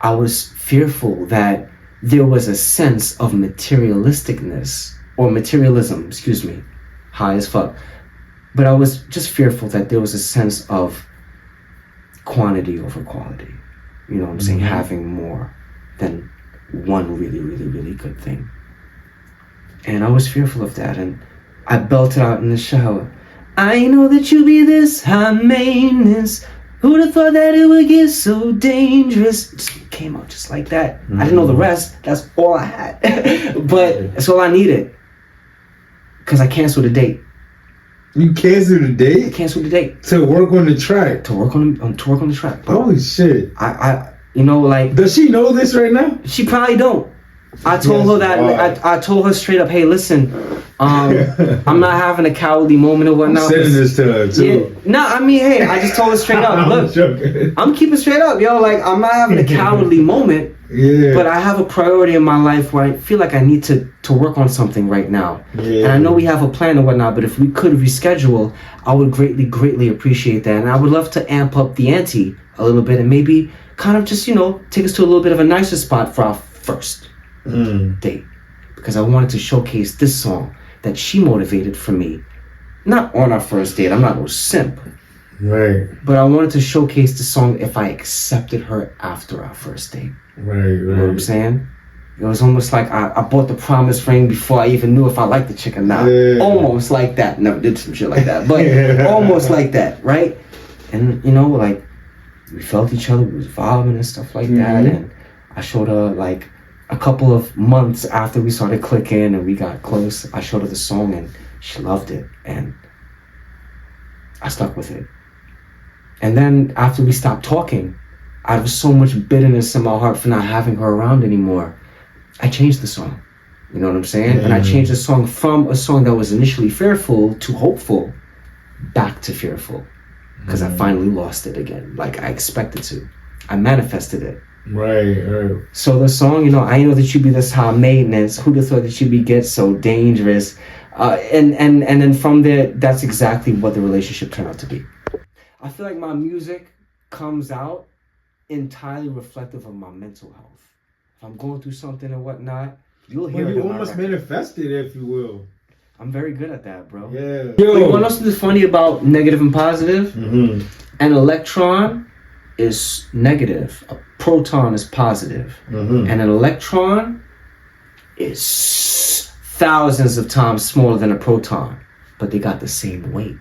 S3: I was fearful that there was a sense of materialisticness, or materialism, high as fuck. But I was just fearful that there was a sense of quantity over quality. You know what I'm saying? Having more than one really, really, really good thing. And I was fearful of that, and I belted out in the shower, I know that you be this high maintenance. Who'd have thought that it would get so dangerous? It just came out just like that. I didn't know the rest. That's all I had. But that's all I needed. Because I canceled the date.
S4: You canceled the date?
S3: I canceled the date.
S4: To work on the track?
S3: To work on the track. Bro.
S4: Holy shit.
S3: Does
S4: she know this right now?
S3: She probably don't. I told her that. I told her straight up, hey, listen, I'm not having a cowardly moment or whatnot.
S4: I'm sending this to her too.
S3: Hey, I just told her straight up. Look, I'm keeping straight up, yo. Like, I'm not having a cowardly moment. Yeah. But I have a priority in my life where I feel like I need to work on something right now. Yeah. And I know we have a plan and whatnot, but if we could reschedule, I would greatly, greatly appreciate that. And I would love to amp up the ante a little bit and maybe kind of just, take us to a little bit of a nicer spot for our first date, because I wanted to showcase this song that she motivated for me, not on our first date. I'm not no simp,
S4: right?
S3: But I wanted to showcase the song if I accepted her after our first date.
S4: Right.
S3: You know what I'm saying? It was almost like I bought the promise ring before I even knew if I liked the chick or not. Yeah. Almost like that. Never did some shit like that, but almost like that, right? And like, we felt each other, we was vibing and stuff like that, and I showed her like a couple of months after we started clicking and we got close, I showed her the song and she loved it, and I stuck with it. And then after we stopped talking, out of so much bitterness in my heart for not having her around anymore, I changed the song. You know what I'm saying? And I changed the song from a song that was initially fearful to hopeful back to fearful. Because I finally lost it again, like I expected to. I manifested it.
S4: Right.
S3: So the song, I know that you be this high maintenance. Who'd have thought that you be get so dangerous? And then from there, that's exactly what the relationship turned out to be. I feel like my music comes out entirely reflective of my mental health. If I'm going through something or whatnot, you'll hear it.
S4: You almost manifested, if you will.
S3: I'm very good at that, bro.
S4: Yeah.
S3: Yo, you want to know something funny about negative and positive?
S4: Mm-hmm.
S3: An electron is negative. A proton is positive.
S4: Mm-hmm.
S3: And an electron is thousands of times smaller than a proton, but they got the same weight.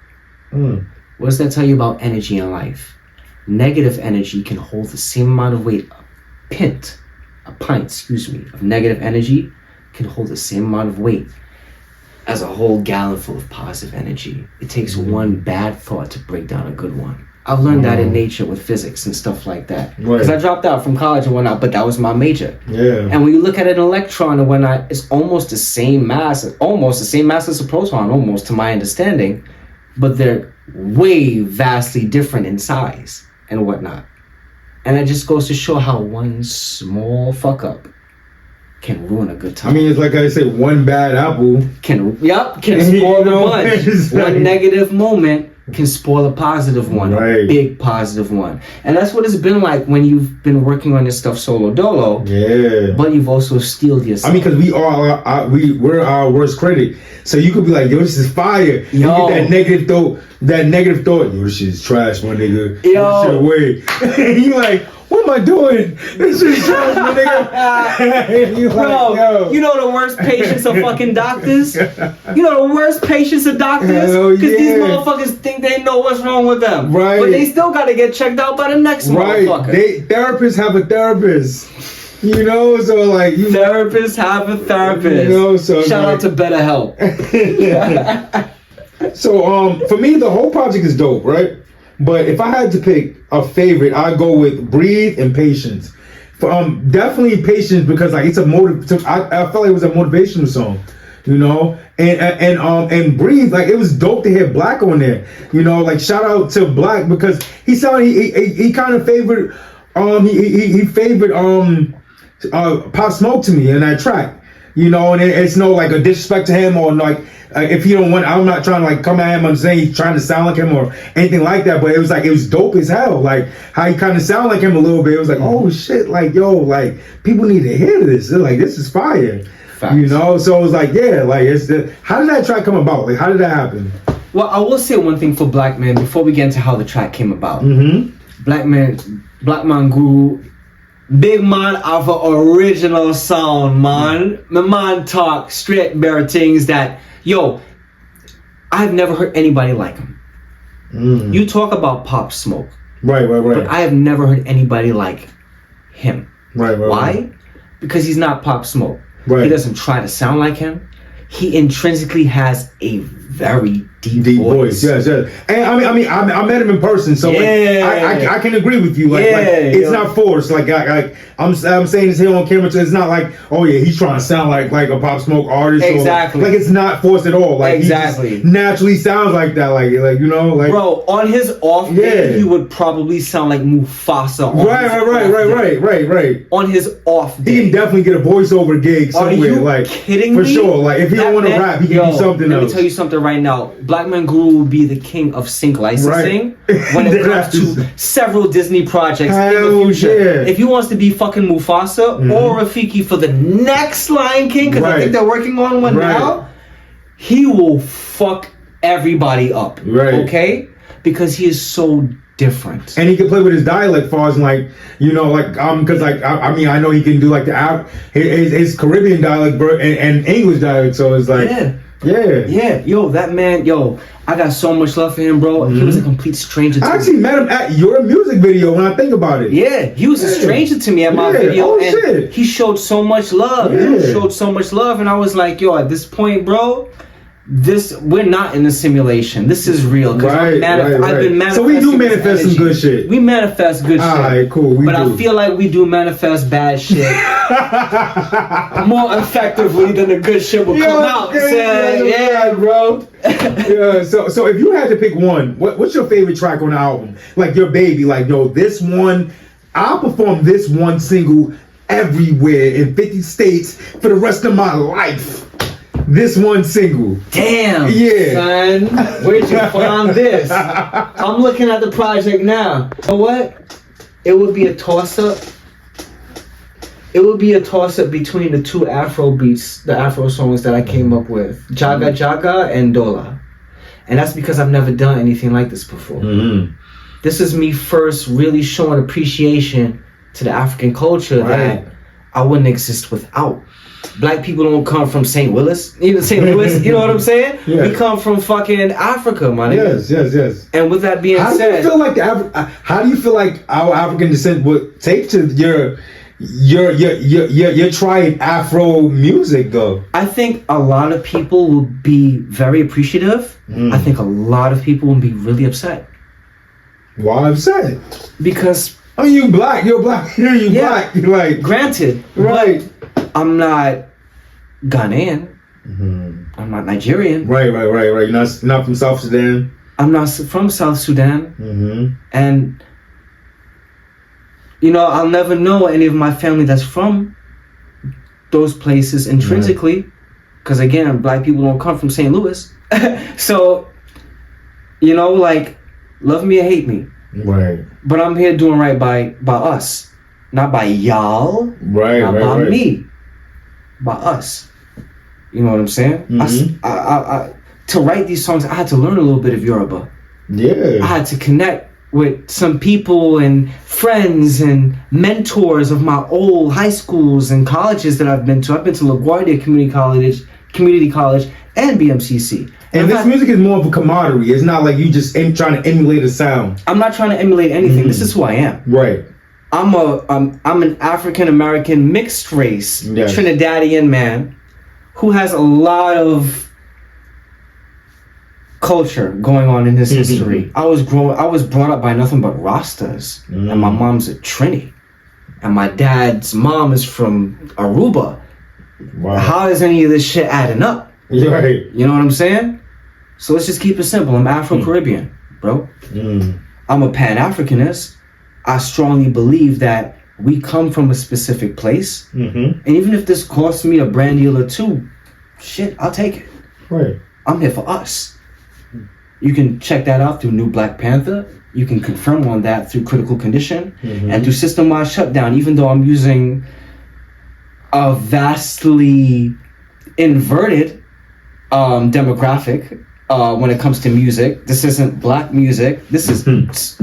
S3: What does that tell you about energy in life? Negative energy can hold the same amount of weight. A pint of negative energy can hold the same amount of weight as a whole gallon full of positive energy. It takes one bad thought to break down a good one. I've learned that in nature with physics and stuff like that. Because I dropped out from college and whatnot, but that was my major. Yeah. And when you look at an electron and whatnot, it's almost the same mass as a proton, almost to my understanding, but they're way vastly different in size and whatnot. And it just goes to show how one small fuck up can ruin a good time.
S4: I mean, it's like I said, one bad apple
S3: can spoil the bunch. One negative moment can spoil a positive one, a big positive one. And that's what it's been like when you've been working on this stuff solo dolo. Yeah. But you've also steeled yourself.
S4: I mean, because we're our worst critic. So you could be like, yo, this is fire. Yo. You get that negative thought, yo, this shit is trash, my nigga. Yo. This shit away. And you like, what am I doing? This shit is trash, my nigga.
S3: You bro, like, you know the worst patients of fucking doctors? You know the worst patients of doctors? Because these motherfuckers think they know what's wrong with them. Right. But they still got to get checked out by the next motherfucker.
S4: Therapists have a therapist. You know, so like
S3: therapists have a therapist. You know, so shout out to BetterHelp.
S4: So for me, the whole project is dope, right? But if I had to pick a favorite, I'd go with Breathe and Patience. Definitely Patience because like it's a I felt like it was a motivational song, you know. And Breathe, like it was dope to hear Black on there, you know. Like shout out to Black because he kind of favored he favored Pop Smoke to me in that track, you know, and it's no like a disrespect to him or like if he don't want, I'm not trying to like come at him and say he's trying to sound like him or anything like that, but it was dope as hell, like how he kind of sound like him a little bit. It was like, oh shit, like yo, like people need to hear this. They're like, this is fire. Facts. You know, so it was like, yeah, like how did that track come about? Like how did that happen?
S3: Well, I will say one thing for Black Man before we get into how the track came about. Black Man Guru, big man of an original sound, man. My man talk straight bare things that, yo, I've never heard anybody like him. You talk about Pop Smoke. Right. But I have never heard anybody like him. Right. Why? Because he's not Pop Smoke. Right. He doesn't try to sound like him. He intrinsically has a very deep voice. Yes.
S4: And I mean, I met him in person, so like, I can agree with you. Like it's not forced. Like I'm saying this here on camera, so it's not like, oh yeah, he's trying to sound like a Pop Smoke artist. Exactly. Or, like it's not forced at all. Like exactly. He just naturally sounds like that. Like you know, like
S3: bro, on his off day, he would probably sound like Mufasa.
S4: Right.
S3: On his off day,
S4: he can definitely get a voiceover gig somewhere. Are you
S3: like kidding
S4: for
S3: me?
S4: sure. Like if he don't want to rap, he can do something else.
S3: Let me tell you something right now. Black Man Guru will be the king of sync licensing when it comes to several Disney projects in the future. If he wants to be fucking Mufasa or Rafiki for the next Lion King, because I think they're working on one now, he will fuck everybody up. Okay? Because he is so different.
S4: And he can play with his dialect far as like, you know, like because like I mean I know he can do like his Caribbean dialect and English dialect, so it's like yo, that man, I got so much love for him, bro. He was a complete stranger to me. I actually met him at your music video when I think about it.
S3: Yeah, he was a stranger to me at my video. He showed so much love. He showed so much love, and I was like, yo, at this point, bro, we're not in a simulation. This is real.
S4: Right.
S3: I've been manifesting.
S4: So we do manifest some good shit.
S3: We manifest good shit.
S4: Alright, cool.
S3: I feel like we do manifest bad shit more effectively than the good shit will come out. Yeah, bro.
S4: Yeah. So if you had to pick one, what's your favorite track on the album? Like your baby, like yo, this one, I'll perform this one single everywhere in 50 states for the rest of my life. This one single.
S3: Damn.
S4: Yeah.
S3: Son, where'd you find this? I'm looking at the project now. You know what? It would be a toss-up. It would be a toss-up between the two Afro beats, the Afro songs that I came up with. Jaga Jaga and Dola. And that's because I've never done anything like this before.
S4: Mm-hmm.
S3: This is me first really showing appreciation to the African culture that I wouldn't exist without. Black people don't come from St. Louis, you know what I'm saying?
S4: Yeah.
S3: We come from fucking Africa, my nigga.
S4: Yes.
S3: And with that being
S4: how
S3: said,
S4: do you feel like our African descent would take to your trying Afro music though?
S3: I think a lot of people will be very appreciative. I think a lot of people will be really upset.
S4: Why upset?
S3: Because
S4: I mean, you're black. Black. You're like,
S3: granted,
S4: right?
S3: I'm not Ghanaian. I'm not Nigerian.
S4: Right. You're not from South Sudan.
S3: I'm not from South Sudan. And I'll never know any of my family that's from those places intrinsically, because again, black people don't come from St. Louis. So, love me or hate me.
S4: Right.
S3: But I'm here doing right by us. Not by y'all. Not by me. By us. You know what I'm saying? I to write these songs, I had to learn a little bit of Yoruba.
S4: Yeah.
S3: I had to connect with some people and friends and mentors of my old high schools and colleges that I've been to. I've been to LaGuardia Community College and BMCC.
S4: And this music is more of a commodity. It's not like you just trying to emulate a sound.
S3: I'm not trying to emulate anything. This is who I am.
S4: Right.
S3: I'm an African American mixed race Trinidadian man who has a lot of culture going on in his history. I was brought up by nothing but Rastas, and my mom's a Trini, and my dad's mom is from Aruba.
S4: Wow.
S3: How is any of this shit adding up?
S4: Right.
S3: You know what I'm saying? So let's just keep it simple. I'm Afro-Caribbean, bro. I'm a Pan-Africanist. I strongly believe that we come from a specific place. And even if this costs me a brand deal or two, shit, I'll take it.
S4: Right.
S3: I'm here for us. You can check that out through New Black Panther. You can confirm on that through Critical Condition and through System-Wide Shutdown, even though I'm using a vastly inverted demographic when it comes to music. This isn't black music. This is this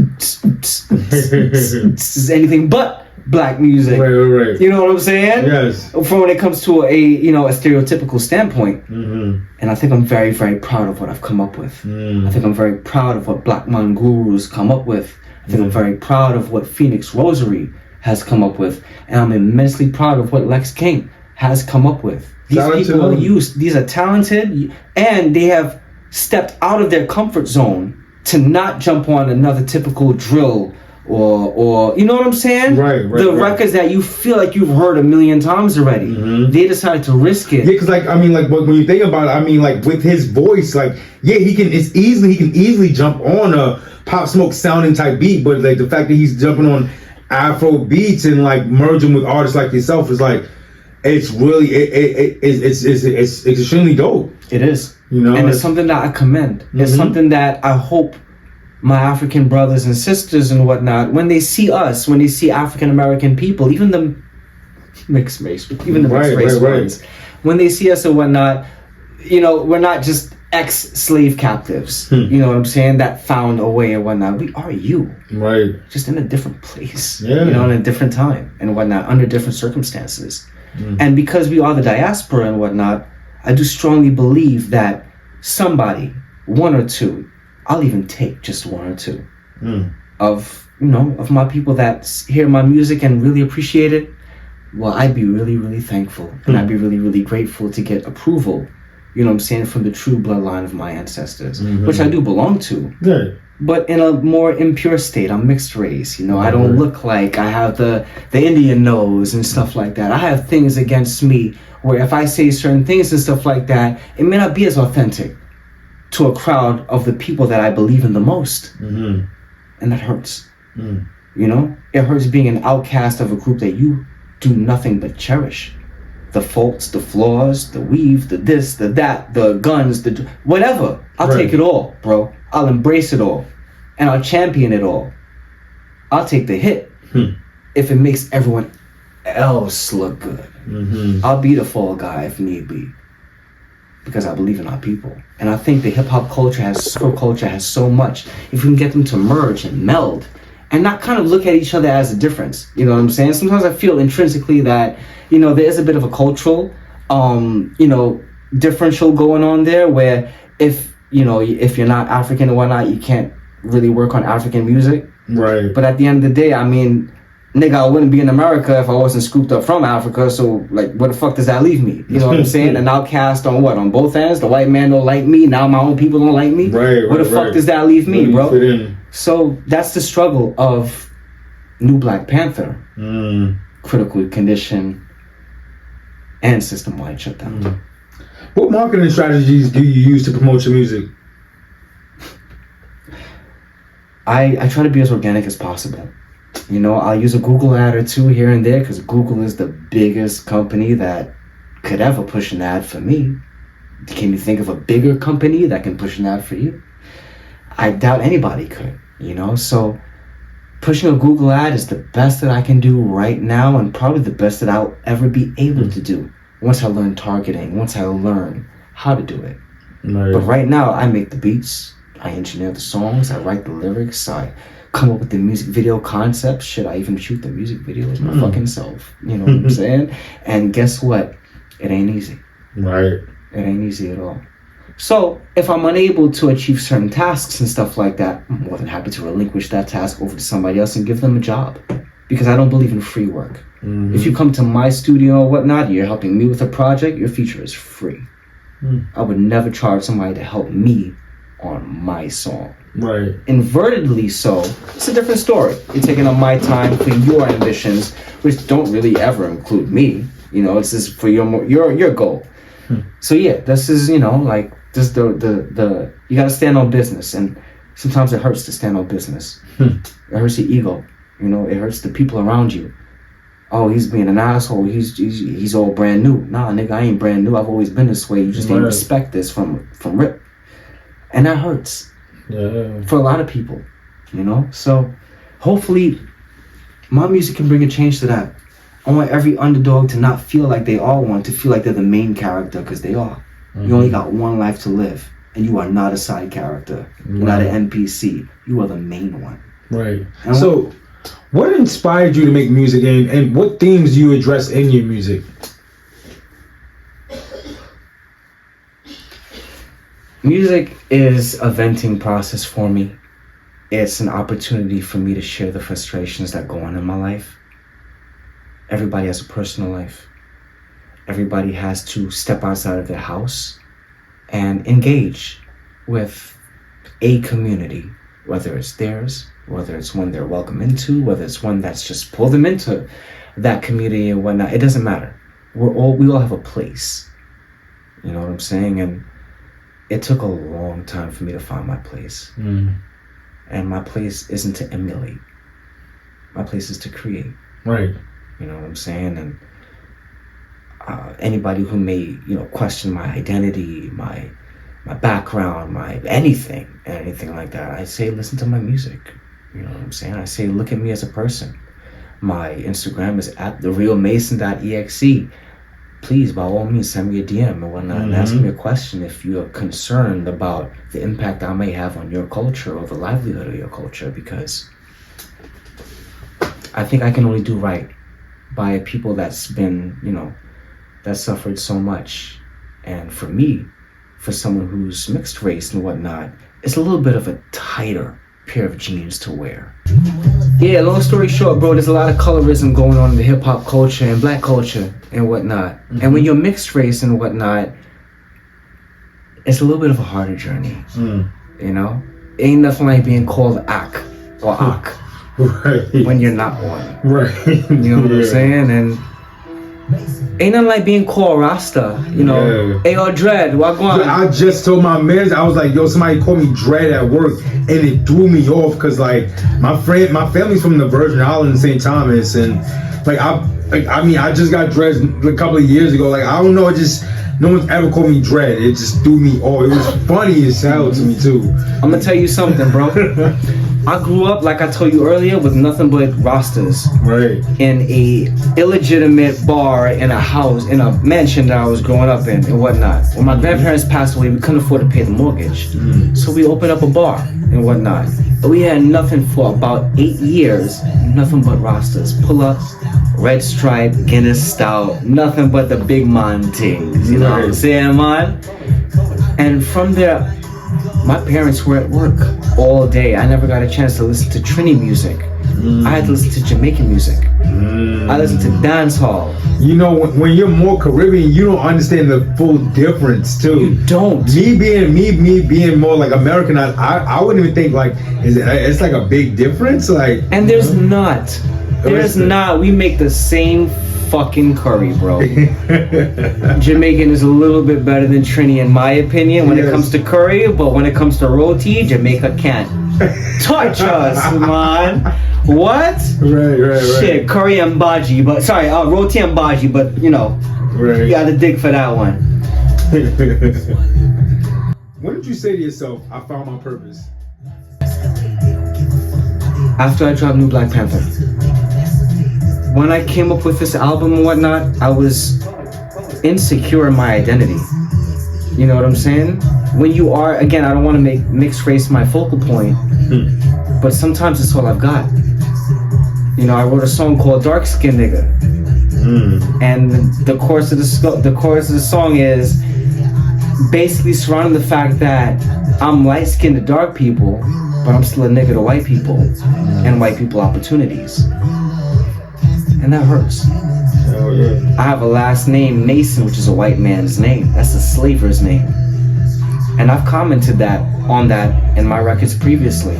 S3: is anything but black music.
S4: Right.
S3: You know what I'm saying?
S4: Yes.
S3: From when it comes to a stereotypical standpoint. And I think I'm very, very proud of what I've come up with. I think I'm very proud of what Black Man Gurus come up with. I think I'm very proud of what Phoenix Rosary has come up with. And I'm immensely proud of what Lex King has come up with. These people are used. These are talented, and they have stepped out of their comfort zone to not jump on another typical drill or you know what I'm saying? Right. Records that you feel like you've heard a million times already. They decided to risk it.
S4: Yeah, because when you think about it, with his voice, he can easily jump on a Pop Smoke sounding type beat, but the fact that he's jumping on Afro beats and merging with artists like yourself is it's really it's extremely dope.
S3: It is. And it's something that I commend. It's something that I hope my African brothers and sisters and whatnot, when they see us, when they see African American people, even the mixed race ones, when they see us and whatnot, we're not just ex-slave captives, you know what I'm saying, that found a way and whatnot. We are you. Right. Just in a different place. Yeah. In a different time and whatnot, under different circumstances. And because we are the diaspora and whatnot, I do strongly believe that somebody, one or two, I'll even take just one or two of my people that hear my music and really appreciate it. Well, I'd be really, really thankful, and I'd be really, really grateful to get approval, you know what I'm saying, from the true bloodline of my ancestors, which I do belong to.
S4: Yeah.
S3: But in a more impure state. I'm mixed race, you know. I don't look like I have the Indian nose and stuff like that. I have things against me where if I say certain things and stuff like that, it may not be as authentic to a crowd of the people that I believe in the most. And that hurts. You know, it hurts being an outcast of a group that you do nothing but cherish. The faults, the flaws, the weave, the this, the that, the guns, the whatever. I'll take it all, bro. I'll embrace it all. And I'll champion it all. I'll take the hit if it makes everyone else look good. I'll be the fall guy if need be. Because I believe in our people. And I think the hip-hop culture has so much. If we can get them to merge and meld and not kind of look at each other as a difference. You know what I'm saying? Sometimes I feel intrinsically that, you know, there is a bit of a cultural, you know, differential going on there where if you're not African and whatnot, you can't really work on African music.
S4: Right.
S3: But at the end of the day, I mean, nigga, I wouldn't be in America if I wasn't scooped up from Africa, so, like, where the fuck does that leave me? You know what I'm saying? An outcast on what? On both ends? The white man don't like me, now my own people don't like me?
S4: Right,
S3: where the fuck does that leave me, bro?
S4: Fit in?
S3: So, that's the struggle of New Black Panther. Critical condition and system-wide shutdown.
S4: What marketing strategies do you use to promote your music?
S3: I try to be as organic as possible. You know, I'll use a Google ad or two here and there because Google is the biggest company that could ever push an ad for me. Can you think of a bigger company that can push an ad for you? I doubt anybody could, you know? So pushing a Google ad is the best that I can do right now and probably the best that I'll ever be able to do once I learn targeting, once I learn how to do it.
S4: Right.
S3: But right now, I make the beats, I engineer the songs, I write the lyrics, I come up with the music video concepts. Shit, I even shoot the music videos my fucking self. You know what I'm saying? And guess what? It ain't easy.
S4: Right.
S3: It ain't easy at all. So if I'm unable to achieve certain tasks and stuff like that, I'm more than happy to relinquish that task over to somebody else and give them a job. Because I don't believe in free work. If you come to my studio or whatnot, you're helping me with a project, your feature is free. I would never charge somebody to help me on my song.
S4: Right.
S3: Invertedly so, it's a different story. You're taking up my time for your ambitions, which don't really ever include me. You know, it's just for your goal. So yeah, this is, you know, like this the you gotta stand on business, and sometimes it hurts to stand on business. It hurts your ego. You know, it hurts the people around you. Oh, he's being an asshole. He's all brand new. Nah, nigga, I ain't brand new. I've always been this way. You just didn't respect this from rip, and that hurts. Yeah. For a lot of people, you know. So, hopefully, my music can bring a change to that. I want every underdog to not feel like they all want to feel like they're the main character, because they are. You only got one life to live, and you are not a side character. You're not an NPC. You are the main one.
S4: Right. And so, what inspired you to make music, and what themes do you address in your music?
S3: Music is a venting process for me. It's an opportunity for me to share the frustrations that go on in my life. Everybody has a personal life. Everybody has to step outside of their house and engage with a community, whether it's theirs, whether it's one they're welcome into, whether it's one that's just pulled them into that community and whatnot. It doesn't matter. We all have a place. You know what I'm saying? And it took a long time for me to find my place. And my place isn't to emulate. My place is to create.
S4: Right.
S3: You know what I'm saying? And anybody who may, you know, question my identity, my background, my anything like that, I say listen to my music. You know what I'm saying? I say look at me as a person. My Instagram is at therealmason.exe. Please, by all means, send me a DM and whatnot, and ask me a question if you are concerned about the impact I may have on your culture or the livelihood of your culture, because I think I can only do right by people that's been, you know, that suffered so much. And for me, for someone who's mixed race and whatnot, it's a little bit of a tighter pair of jeans to wear. Yeah, long story short, bro, there's a lot of colorism going on in the hip-hop culture and black culture and whatnot. And when you're mixed race and whatnot, it's a little bit of a harder journey. You know, ain't nothing like being called Ak or Ak
S4: Right.
S3: when you're not one.
S4: Right.
S3: You know what I'm saying? And ain't nothing like being called Rasta. You know, hey, yo, Dread, what going on?
S4: I just told my man, I was like, yo, somebody called me Dread at work, and it threw me off because like my family's from the Virgin Islands, St. Thomas, and like I just got dreads a couple of years ago. Like I don't know, it just no one's ever called me Dread. It just threw me off. It was funny as hell to me too.
S3: I'm gonna tell you something, bro. I grew up, like I told you earlier, with nothing but Rastas.
S4: Right.
S3: In a illegitimate bar, in a house, in a mansion that I was growing up in and whatnot. When my grandparents passed away, we couldn't afford to pay the mortgage. So we opened up a bar and whatnot. We had nothing for about 8 years, nothing but Rastas. Pull up, Red Stripe, Guinness Stout, nothing but the big man things. You know what I'm saying, man? And from there, my parents were at work all day. I never got a chance to listen to Trini music. I had to listen to Jamaican music. I listened to dance hall.
S4: You know, when you're more Caribbean, you don't understand the full difference too.
S3: You don't.
S4: Me being more like American, I wouldn't even think like it's like a big difference. Like,
S3: and there's not. There's not. We make the same fucking curry, bro. Jamaican is a little bit better than Trini in my opinion when it comes to curry, but when it comes to roti, Jamaica can't touch us, man. What?
S4: Right.
S3: Shit, curry and baji, but sorry, roti and baji, but you know, you gotta dig for that one.
S4: When did you say to yourself, I found my purpose?
S3: After I dropped New Black Panther. When I came up with this album and whatnot, I was insecure in my identity. You know what I'm saying? When you are, again, I don't want to make mixed race my focal point, but sometimes it's all I've got. You know, I wrote a song called Dark Skin Nigga. And the chorus of the song is basically surrounding the fact that I'm light-skinned to dark people, but I'm still a nigga to white people and white people opportunities. And that hurts.
S4: Oh, yeah.
S3: I have a last name, Mason, which is a white man's name. That's a slaver's name. And I've commented on that in my records previously.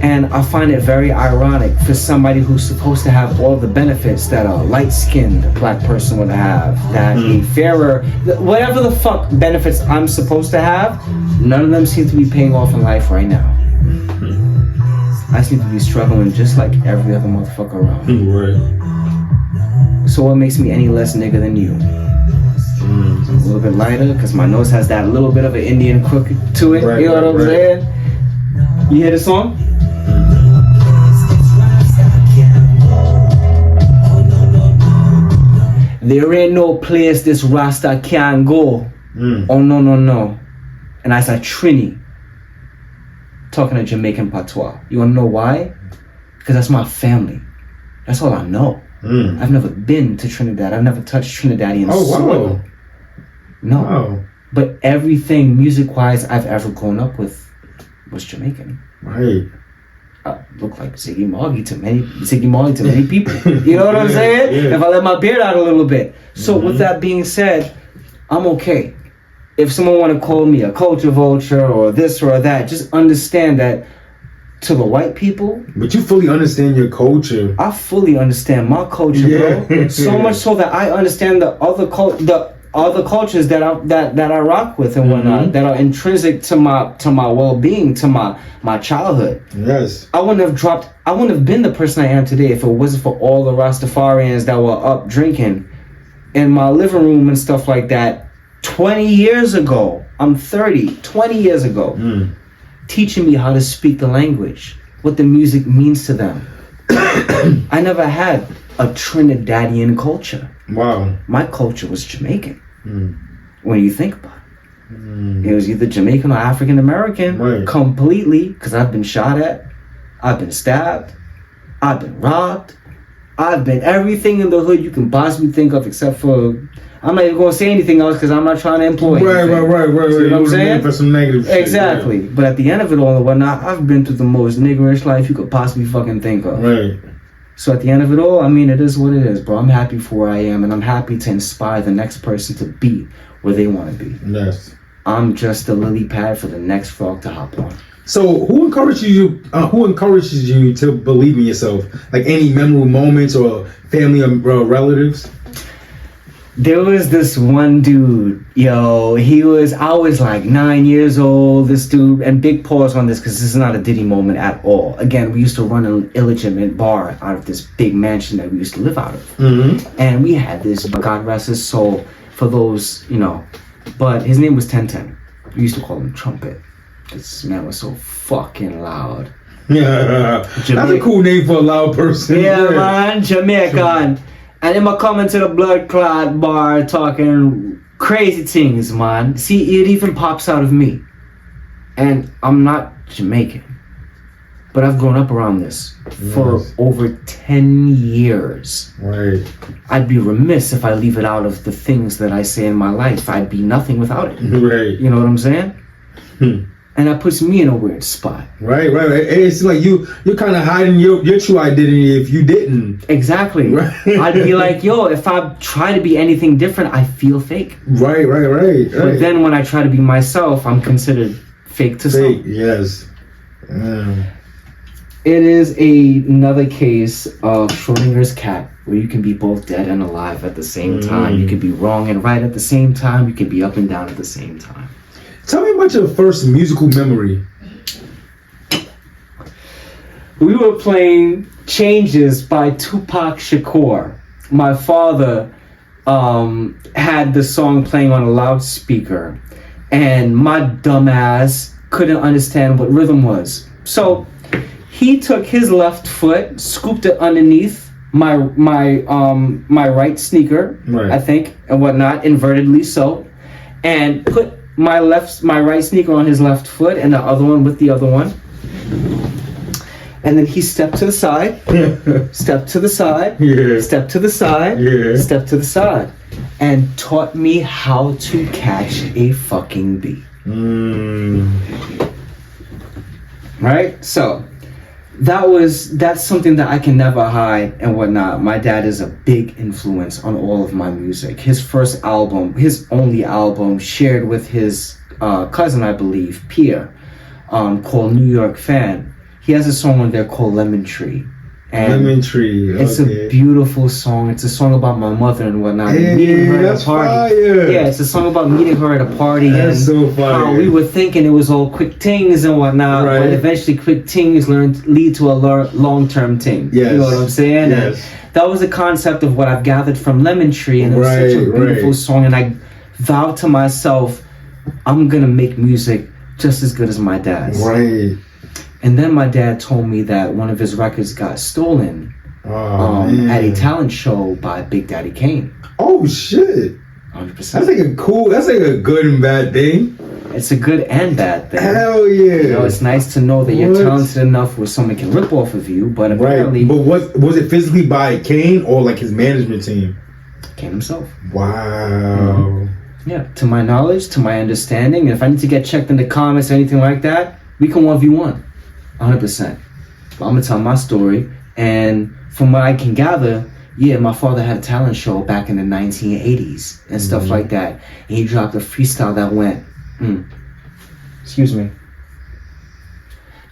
S3: And I find it very ironic for somebody who's supposed to have all the benefits that a light-skinned black person would have, that a fairer, whatever the fuck benefits I'm supposed to have, none of them seem to be paying off in life right now. I seem to be struggling just like every other motherfucker around.
S4: Right.
S3: So what makes me any less nigga than you? A little bit lighter, because my nose has that little bit of an Indian crook to it.
S4: Right,
S3: you know what I'm saying? You hear the song? There ain't no place this Rasta can't go. Oh no. And I said Trini. Talking to Jamaican patois. You wanna know why? Because that's my family. That's all I know. I've never been to Trinidad. I've never touched Trinidadian soil.
S4: Wow.
S3: No.
S4: Wow.
S3: But everything music-wise I've ever grown up with was Jamaican.
S4: Right.
S3: I look like Ziggy Marley to many people. You know what I'm saying?
S4: Yeah.
S3: If I let my beard out a little bit. So with that being said, I'm okay. If someone want to call me a culture vulture or this or that, just understand that to the white people.
S4: But you fully understand your culture.
S3: I fully understand my culture, bro. So much so that I understand the other cultures that I rock with and whatnot, that are intrinsic to my well-being, to my childhood.
S4: Yes.
S3: I wouldn't have been the person I am today if it wasn't for all the Rastafarians that were up drinking in my living room and stuff like that 20 years ago. I'm 30, 20 years ago, teaching me how to speak the language, what the music means to them. I never had a Trinidadian culture.
S4: Wow.
S3: My culture was Jamaican. When you think about it, it was either Jamaican or African American,
S4: right.
S3: Completely, because I've been shot at, I've been stabbed, I've been robbed, I've been everything in the hood you can possibly think of, except for, I'm not even going to say anything else because I'm not trying to employ anything.
S4: Right.
S3: See what I'm saying?
S4: For some negative shit,
S3: exactly.
S4: yeah.
S3: But at the end of it all and whatnot, I've been through the most niggerish life you could possibly fucking think of.
S4: Right.
S3: So at the end of it all, I mean, it is what it is, bro. I'm happy for where I am, and I'm happy to inspire the next person to be where they want to be.
S4: Yes.
S3: I'm just a lily pad for the next frog to hop on.
S4: So who encourages you? Who encourages you to believe in yourself? Like any memorable moments or family or relatives?
S3: There was this one dude, I was like 9 years old, this dude, and big pause on this because this is not a Diddy moment at all. Again, we used to run an illegitimate bar out of this big mansion that we used to live out of.
S4: Mm-hmm.
S3: And we had this, God rest his soul, for those, but his name was 1010. We used to call him Trumpet. This man was so fucking loud.
S4: Yeah, that's a cool name for a loud person.
S3: Yeah, man, Jamaican. And him a coming to the blood clot bar talking crazy things, man. See, it even pops out of me. And I'm not Jamaican. But I've grown up around this for over 10 years.
S4: Right.
S3: I'd be remiss if I leave it out of the things that I say in my life. I'd be nothing without it.
S4: Right.
S3: You know what I'm saying? And that puts me in a weird spot.
S4: Right. It's like you're kind of hiding your true identity if you didn't.
S3: Exactly.
S4: Right.
S3: I'd be like, if I try to be anything different, I feel fake.
S4: Right.
S3: But then when I try to be myself, I'm considered fake to some.
S4: Yes.
S3: It is another case of Schrodinger's cat, where you can be both dead and alive at the same time. You can be wrong and right at the same time. You can be up and down at the same time.
S4: Tell me about your first musical memory.
S3: We were playing Changes by Tupac Shakur. My father had the song playing on a loudspeaker, and my dumb ass couldn't understand what rhythm was. So he took his left foot, scooped it underneath my right sneaker, I think, and whatnot, invertedly so, and put my right sneaker on his left foot and the other one with the other one. And then he stepped to the side, stepped to the side, stepped to the side, stepped to the side, and taught me how to catch a fucking beat. Right? So that's something that I can never hide and whatnot. My dad is a big influence on all of my music. His first album, his only album, shared with his cousin, I believe, Pierre, called New York Fan. He has a song on there called Lemon Tree. And
S4: Lemon Tree.
S3: It's a beautiful song. It's a song about my mother and whatnot.
S4: Hey, that's fire.
S3: Yeah, it's a song about meeting her at a party.
S4: That's so fire.
S3: How we were thinking it was all quick things and whatnot, but eventually quick things lead to a long-term thing.
S4: Yes.
S3: You know what I'm saying?
S4: Yes.
S3: And that was the concept of what I've gathered from Lemon Tree, and it was such a beautiful song. And I vowed to myself, I'm gonna make music just as good as my dad's.
S4: Right.
S3: And then my dad told me that one of his records got stolen at a talent show by Big Daddy Kane.
S4: Oh shit!
S3: 100%.
S4: That's like a good and bad thing.
S3: It's a good and bad thing.
S4: Hell yeah!
S3: It's nice to know that you're talented enough where someone can rip off of you, but apparently...
S4: But was it physically by Kane or like his management team?
S3: Kane himself.
S4: Wow.
S3: Yeah, to my knowledge, to my understanding, and if I need to get checked in the comments or anything like that, we can 1v1. 100%. But I'm gonna tell my story, and from what I can gather, my father had a talent show back in the 1980s and stuff like that. And he dropped a freestyle that went, excuse me,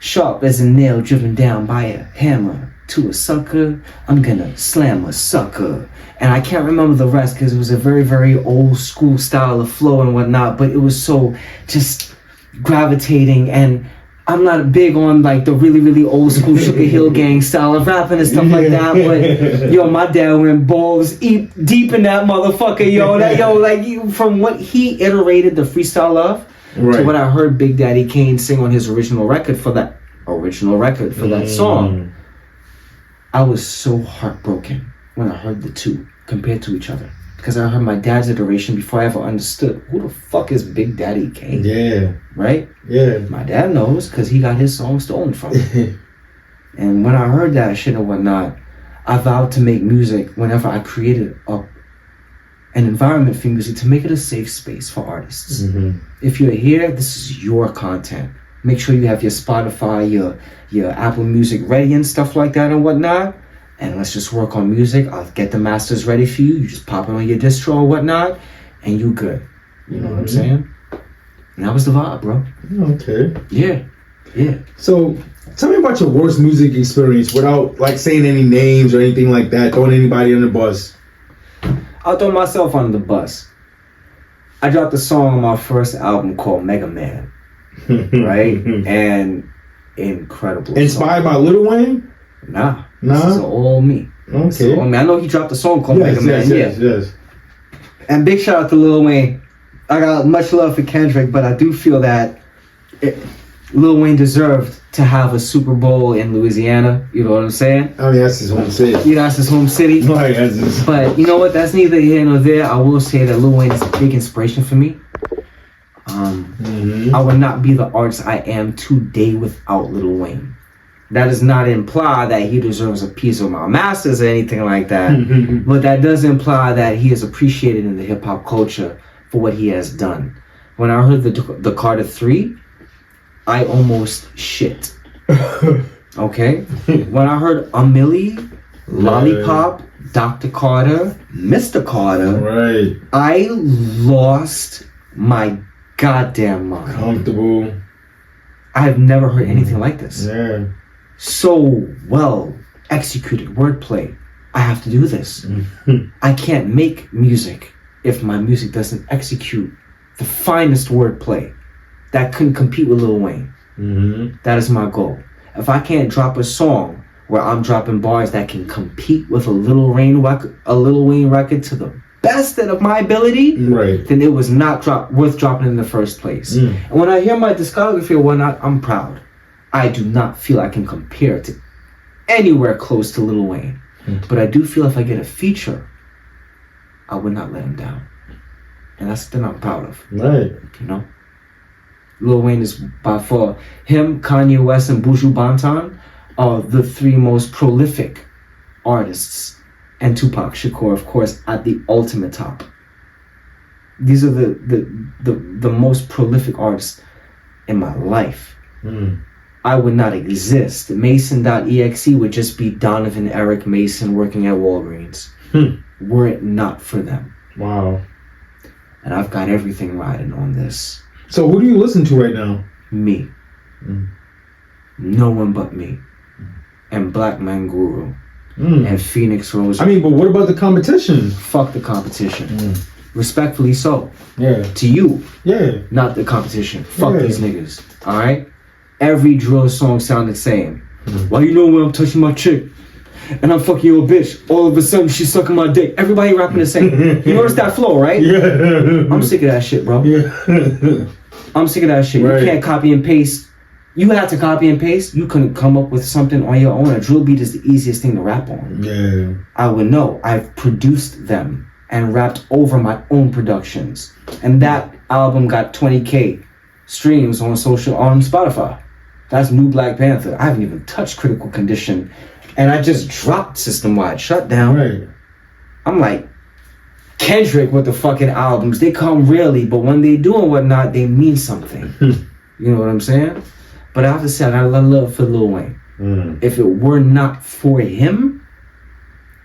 S3: sharp as a nail driven down by a hammer. To a sucker, I'm gonna slam a sucker. And I can't remember the rest because it was a very, very old school style of flow and whatnot, but it was so just gravitating. And I'm not big on like the really, really old school Sugar Hill Gang style of rapping and stuff like that, but my dad went balls deep in that motherfucker, from what he iterated the freestyle of to what I heard Big Daddy Kane sing on his original record for that song. I was so heartbroken when I heard the two compared to each other. Because I heard my dad's iteration before I ever understood who the fuck is Big Daddy Kane.
S4: Yeah.
S3: Right?
S4: Yeah.
S3: My dad knows because he got his song stolen from him. And when I heard that shit and whatnot, I vowed to make music whenever I created an environment for music to make it a safe space for artists. If you're here, this is your content. Make sure you have your Spotify, your Apple Music ready and stuff like that and whatnot. And let's just work on music. I'll get the masters ready for you. You just pop it on your distro or whatnot, and you good. You know what I'm saying? And that was the vibe, bro.
S4: Okay.
S3: Yeah.
S4: So, tell me about your worst music experience without like saying any names or anything like that, throwing anybody on the bus.
S3: I'll throw myself under the bus. I dropped a song on my first album called Mega Man, right? And incredible.
S4: Inspired by Lil Wayne?
S3: Nah. This is all me.
S4: Okay.
S3: I know he dropped a song called Mega Man.
S4: Yes.
S3: And big shout out to Lil Wayne. I got much love for Kendrick, but I do feel that Lil Wayne deserved to have a Super Bowl in Louisiana. You know what I'm saying?
S4: I mean, that's his home city.
S3: Yeah, that's his home city.
S4: Right, that's his...
S3: But you know what? That's neither here nor there. I will say that Lil Wayne is a big inspiration for me. I would not be the artist I am today without Lil Wayne. That does not imply that he deserves a piece of my masters or anything like that. But that does imply that he is appreciated in the hip hop culture for what he has done. When I heard the Carter 3, I almost shit. Okay? When I heard A Milli, Lollipop, Dr. Carter, Mr. Carter,
S4: right,
S3: I lost my goddamn mind.
S4: Comfortable.
S3: I have never heard anything like this.
S4: Yeah.
S3: So well executed wordplay. I have to do this. I can't make music if my music doesn't execute the finest wordplay that couldn't compete with Lil Wayne. That is my goal. If I can't drop a song where I'm dropping bars that can compete with a Lil Wayne record to the best of my ability,
S4: right,
S3: then it was not worth dropping in the first place. And when I hear my discography or whatnot, I'm proud. I do not feel I can compare it to anywhere close to Lil Wayne. But I do feel if I get a feature, I would not let him down. And that's the thing I'm proud of.
S4: Right.
S3: You know? Lil Wayne is by far, him, Kanye West, and Buju Banton are the three most prolific artists. And Tupac Shakur, of course, at the ultimate top. These are the most prolific artists in my life. I would not exist. Mason.exe would just be Donovan Eric Mason working at Walgreens. Were it not for them.
S4: Wow.
S3: And I've got everything riding on this.
S4: So who do you listen to right now?
S3: Me. No one but me. And Black Man Guru. And Phoenix Rose.
S4: I mean, but what about the competition?
S3: Fuck the competition. Respectfully so.
S4: Yeah.
S3: To you.
S4: Yeah.
S3: Not the competition. Fuck these niggas. Alright? Every drill song sound the same. Why you know when I'm touching my chick and I'm fucking your bitch, all of a sudden she's sucking my dick? Everybody rapping the same. You notice that flow, right?
S4: Yeah.
S3: I'm sick of that shit, bro.
S4: Yeah.
S3: I'm sick of that shit.
S4: Right.
S3: You can't copy and paste. You had to copy and paste. You couldn't come up with something on your own. A drill beat is the easiest thing to rap on.
S4: Yeah.
S3: I would know. I've produced them and rapped over my own productions. And that album got 20K streams on Spotify. That's New Black Panther. I haven't even touched Critical Condition. And I just dropped System-Wide Shutdown.
S4: Right.
S3: I'm like, Kendrick with the fucking albums. They come rarely, but when they do and whatnot, they mean something. You know what I'm saying? But I have to say, I got a lot of love for Lil Wayne. If it were not for him,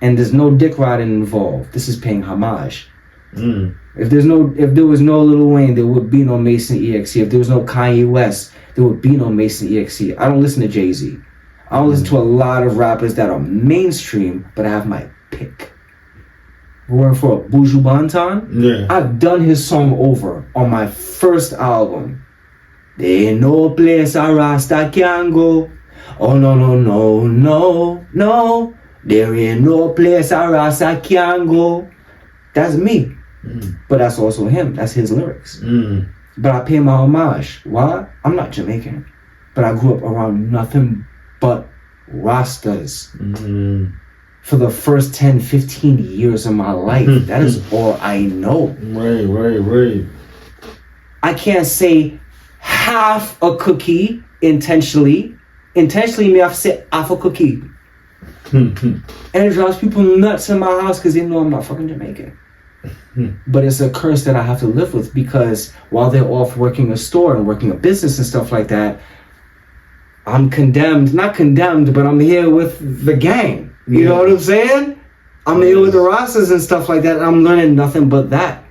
S3: and there's no dick riding involved, this is paying homage. If there was no Lil Wayne, there would be no Mason EXE. If there was no Kanye West, there would be no Mason EXE. I don't listen to Jay-Z. I don't listen to a lot of rappers that are mainstream, but I have my pick. We're for Buju Banton. I've done his song over on my first album. There ain't no place a Rasta can go. Oh no no no no no. There ain't no place a Rasta can go. That's me. But that's also him. That's his lyrics. But I pay my homage. Why? I'm not Jamaican. But I grew up around nothing but Rastas. For the first 10, 15 years of my life. That is all I know.
S4: Right.
S3: I can't say half a cookie intentionally. Intentionally, me have to say half a cookie. And it drives people nuts in my house because they know I'm not fucking Jamaican. But it's a curse that I have to live with because while they're off working a store and working a business and stuff like that, I'm condemned. Not condemned, but I'm here with the gang. You know what I'm saying? I'm here with the Rastas and stuff like that, and I'm learning nothing but that.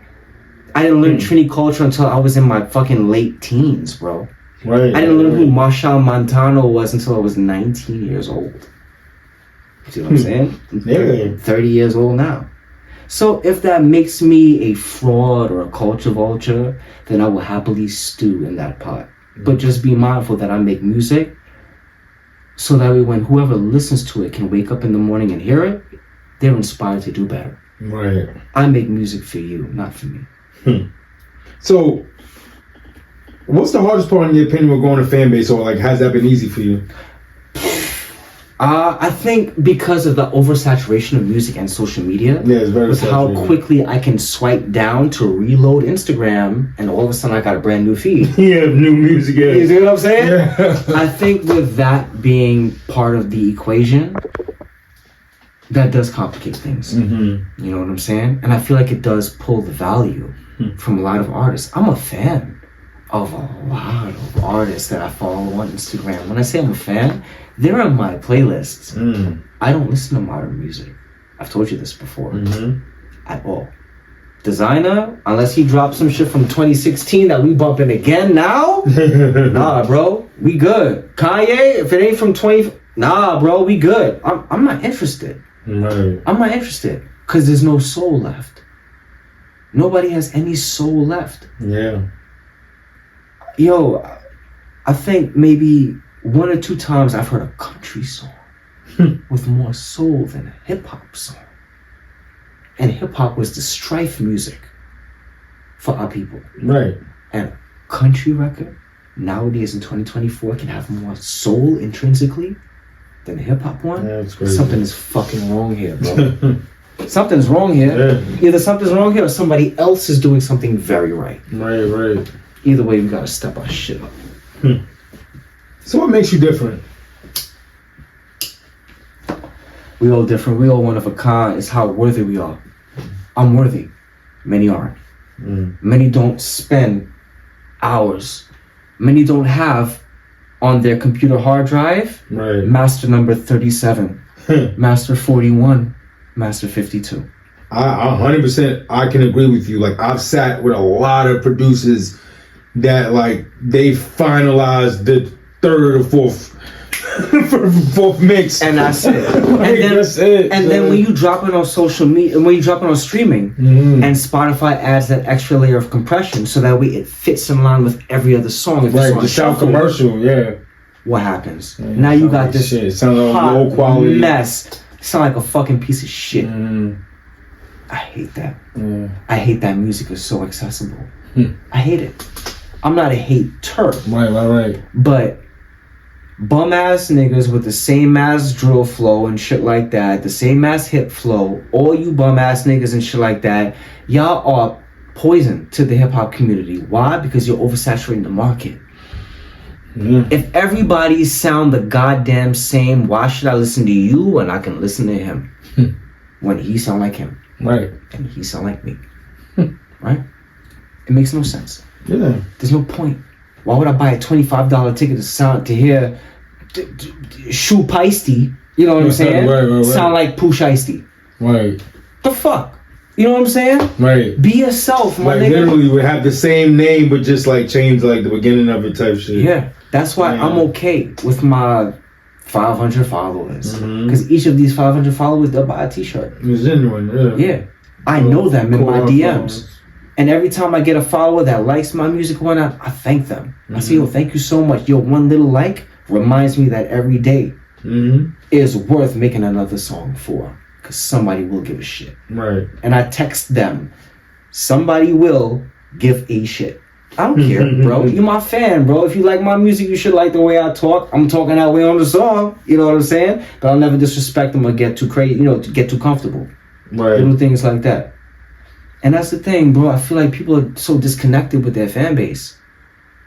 S3: I didn't learn Trini culture until I was in my fucking late teens, bro.
S4: Right.
S3: I didn't learn who Marshall Montano was until I was 19 years old. See what I'm saying?
S4: Yeah.
S3: 30 years old now. So if that makes me a fraud or a culture vulture, then I will happily stew in that pot. But just be mindful that I make music so that way when whoever listens to it can wake up in the morning and hear it, they're inspired to do better.
S4: Right.
S3: I make music for you, not for me.
S4: So, what's the hardest part in your opinion with growing a fan base, or like has that been easy for you?
S3: I think because of the oversaturation of music and social media,
S4: Yeah, it's very
S3: with how
S4: saturated.
S3: quickly I can swipe down to reload Instagram, and all of a sudden I got a brand new feed.
S4: Yeah, new music. Yeah.
S3: You see what I'm saying?
S4: Yeah.
S3: I think with that being part of the equation, that does complicate things.
S4: Mm-hmm.
S3: You know what I'm saying? And I feel like it does pull the value from a lot of artists. I'm a fan of a lot of artists that I follow on Instagram. When I say I'm a fan, they're on my playlists. I don't listen to modern music. I've told you this before. At all. Designer, unless he drops some shit from 2016 that we bumping again now, nah, bro, we good. Kanye, if it ain't from 20, nah, bro, we good. I'm not interested.
S4: Right.
S3: I'm not interested because there's no soul left. Nobody has any soul left.
S4: Yeah.
S3: Yo, I think maybe 1 or 2 times I've heard a country song with more soul than a hip-hop song. And hip-hop was the strife music for our people.
S4: Right.
S3: And a country record, nowadays in 2024, can have more soul intrinsically than a hip-hop one.
S4: Yeah, that's crazy.
S3: Something is fucking wrong here, bro. Something's wrong here.
S4: Yeah.
S3: Either something's wrong here or somebody else is doing something very right.
S4: Right.
S3: Either way, we gotta step our shit up.
S4: So what makes you different?
S3: We all different. We all one of a kind. It's how worthy we are. I'm worthy. Many aren't. Many don't spend hours. Many don't have on their computer hard drive
S4: Right.
S3: master number 37, master 41, master 52.
S4: I 100% I can agree with you. Like I've sat with a lot of producers that like they finalized the third or fourth mix,
S3: And that's it.
S4: Like, that's it.
S3: And then when you drop it on social media, when you drop it on streaming, and Spotify adds that extra layer of compression, so that way it fits in line with every other song. If it's
S4: right,
S3: on
S4: the sound
S3: shuffle,
S4: commercial, yeah.
S3: what happens? Now you
S4: sound
S3: got
S4: like
S3: this
S4: shit. Sound like
S3: hot
S4: low quality
S3: mess. Sound like a fucking piece of shit. I hate that. I hate that music is so accessible. I hate it. I'm not a hater.
S4: Right.
S3: But bum ass niggas with the same ass drill flow and shit like that, the same ass hip flow, all you bum ass niggas and shit like that, y'all are poison to the hip hop community. Why? Because you're oversaturating the market. If everybody sound the goddamn same, why should I listen to you when I can listen to him? When he sound like him.
S4: Right.
S3: And he sound like me. Right? It makes no sense.
S4: Yeah.
S3: There's no point. Why would I buy a $25 ticket to hear Shoe Peisty? You know what I'm saying?
S4: Right.
S3: Sound like Pooh Shiesty.
S4: Right.
S3: The fuck? You know what I'm saying?
S4: Right.
S3: Be yourself, my
S4: Like
S3: nigga.
S4: literally would have the same name but just like change like the beginning of it type shit.
S3: Yeah. That's why I'm okay with my 500 followers. Because each of these 500 followers, they'll buy a t-shirt.
S4: It's genuine,
S3: Yeah. I know them in my
S4: Cool.
S3: DMs. And every time I get a follower that likes my music or whatnot, I thank them. I say, yo, thank you so much. Yo, one little like reminds me that every day is worth making another song for. Because somebody will give a shit.
S4: Right.
S3: And I text them, somebody will give a shit. I don't care, bro. You're my fan, bro. If you like my music, you should like the way I talk. I'm talking that way on the song. You know what I'm saying? But I'll never disrespect them or get too crazy, to get too comfortable.
S4: Right.
S3: Little things like that. And that's the thing, bro. I feel like people are so disconnected with their fan base.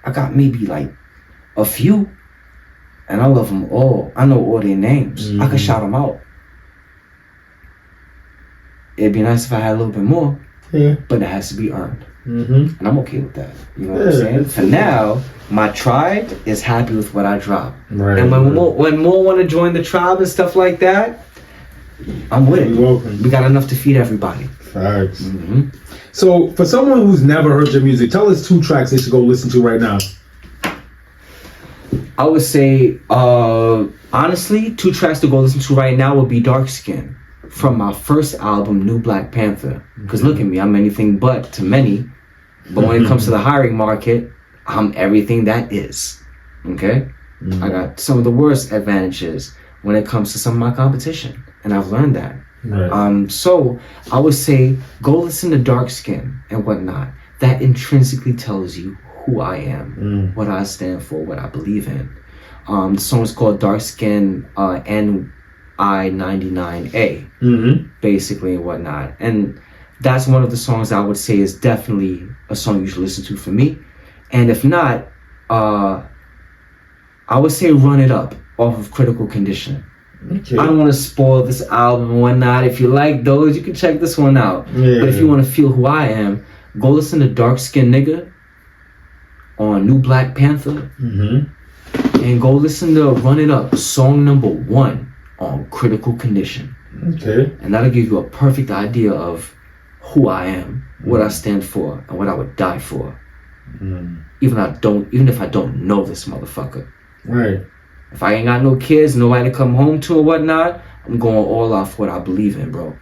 S3: I got maybe like a few, and I love them all. I know all their names. I could shout them out. It'd be nice if I had a little bit more, but it has to be earned. And I'm okay with that. You know what I'm saying? For now, my tribe is happy with what I drop.
S4: Right.
S3: And when more want to join the tribe and stuff like that, I'm with it.
S4: You're welcome.
S3: We got enough to feed everybody.
S4: Facts. So, for someone who's never heard your music, tell us 2 tracks they should go listen to right now.
S3: I would say, honestly, 2 tracks to go listen to right now would be Dark Skin from my first album, New Black Panther. Because look at me, I'm anything but to many. But when it comes to the hiring market, I'm everything that is. Okay? I got some of the worst advantages when it comes to some of my competition. And I've learned that.
S4: Right.
S3: So I would say go listen to Dark Skin and whatnot. That intrinsically tells you who I am, what I stand for, what I believe in. The song is called Dark Skin NI99A, basically, and whatnot. And that's one of the songs I would say is definitely a song you should listen to for me. And if not, I would say Run It Up off of Critical Condition.
S4: Okay.
S3: I don't want to spoil this album and whatnot. If you like those, you can check this one out.
S4: Yeah.
S3: But if you want to feel who I am, go listen to Dark Skin Nigga on New Black Panther. And go listen to Run It Up, song number 1 on Critical Condition.
S4: Okay.
S3: And that'll give you a perfect idea of who I am, what I stand for, and what I would die for. Even if I don't know this motherfucker.
S4: Right.
S3: If I ain't got no kids, nobody to come home to or whatnot, I'm going all off what I believe in, bro.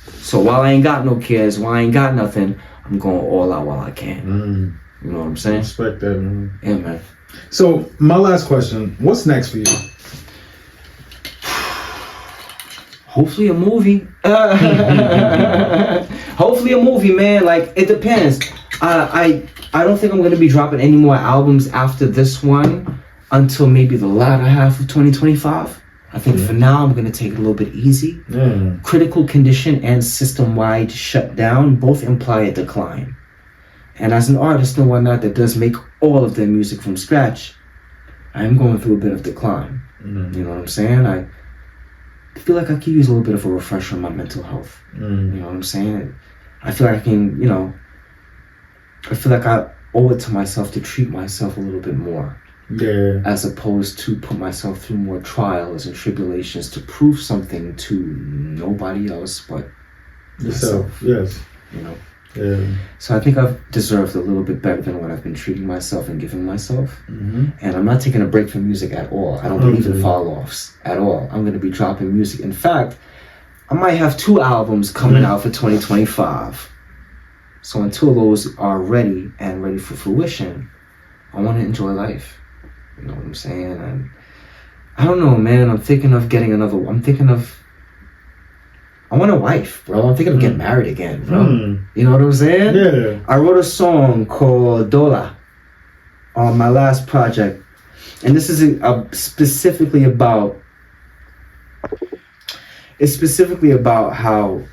S3: So while I ain't got no kids, while I ain't got nothing, I'm going all out while I can. You know what I'm saying?
S4: Respect that, man.
S3: Yeah, man.
S4: So, my last question, what's next for you?
S3: Hopefully a movie. Hopefully a movie, man. Like, it depends. I don't think I'm going to be dropping any more albums after this one until maybe the latter half of 2025. I think for now I'm going to take it a little bit easy. Critical Condition and System-Wide Shutdown both imply a decline. And as an artist and whatnot that does make all of their music from scratch, I am going through a bit of decline. You know what I'm saying? I feel like I could use a little bit of a refresher on my mental health. You know what I'm saying? I feel like I can, I feel like I owe it to myself to treat myself a little bit more.
S4: Yeah.
S3: As opposed to put myself through more trials and tribulations to prove something to nobody else but
S4: yourself. Yes. Yeah.
S3: So I think I've deserved a little bit better than what I've been treating myself and giving myself. And I'm not taking a break from music at all. I don't believe in fall-offs at all. I'm going to be dropping music. In fact, I might have 2 albums coming out for 2025. So until those are ready and ready for fruition, I want to enjoy life. You know what I'm saying? And I don't know, man. I'm thinking of getting another one. I want a wife, bro. I'm thinking of getting married again, bro. You know what I'm saying?
S4: Yeah.
S3: I wrote a song called Dola on my last project. And this is specifically about how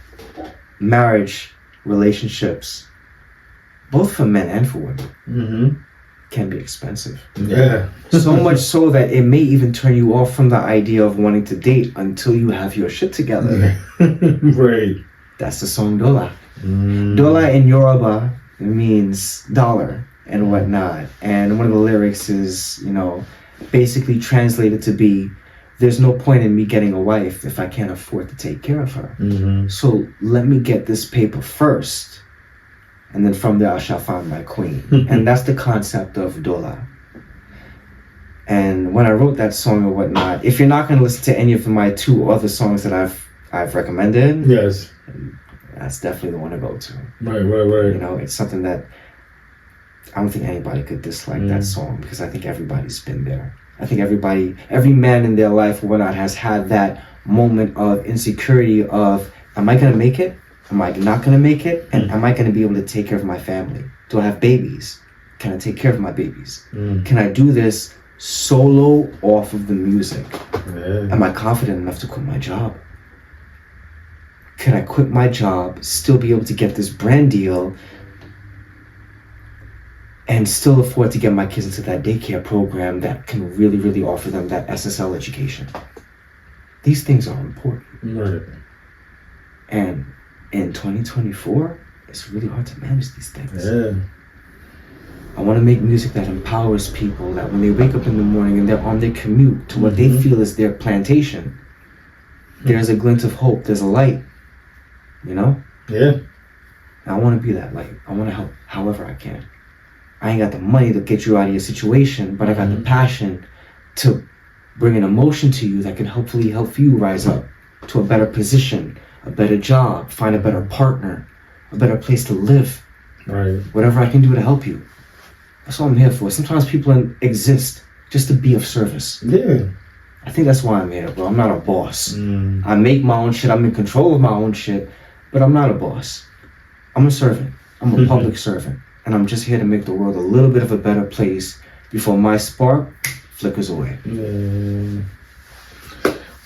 S3: marriage relationships, both for men and for women, can be expensive.
S4: Yeah.
S3: So much so that it may even turn you off from the idea of wanting to date until you have your shit together.
S4: Right.
S3: That's the song Dola. Dola in Yoruba means dollar and whatnot. And one of the lyrics is, basically translated to be, there's no point in me getting a wife if I can't afford to take care of her. So let me get this paper first. And then from there I shall find my queen. And that's the concept of Dola. And when I wrote that song or whatnot, if you're not going to listen to any of my 2 other songs that I've recommended,
S4: yes,
S3: that's definitely the one to go to.
S4: Right.
S3: It's something that I don't think anybody could dislike that song, because I think everybody's been there. I think every man in their life or whatnot has had that moment of insecurity of, am I going to make it? Am I not going to make it? And am I going to be able to take care of my family? Do I have babies? Can I take care of my babies? Can I do this solo off of the music? Am I confident enough to quit my job? Can I quit my job, still be able to get this brand deal, and still afford to get my kids into that daycare program that can really, really offer them that SSL education? These things are important.
S4: Right.
S3: And in 2024, it's really hard to manage these things.
S4: Yeah.
S3: I want to make music that empowers people, that when they wake up in the morning and they're on their commute to what they feel is their plantation, there's a glint of hope, there's a light,
S4: Yeah.
S3: And I want to be that light. I want to help however I can. I ain't got the money to get you out of your situation, but I got the passion to bring an emotion to you that can hopefully help you rise up to a better position, a better job, find a better partner, a better place to live.
S4: Right.
S3: Whatever I can do to help you. That's all I'm here for. Sometimes people exist just to be of service.
S4: Yeah.
S3: I think that's why I'm here, bro. I'm not a boss. I make my own shit. I'm in control of my own shit, but I'm not a boss. I'm a servant. I'm a public servant. And I'm just here to make the world a little bit of a better place before my spark flickers away.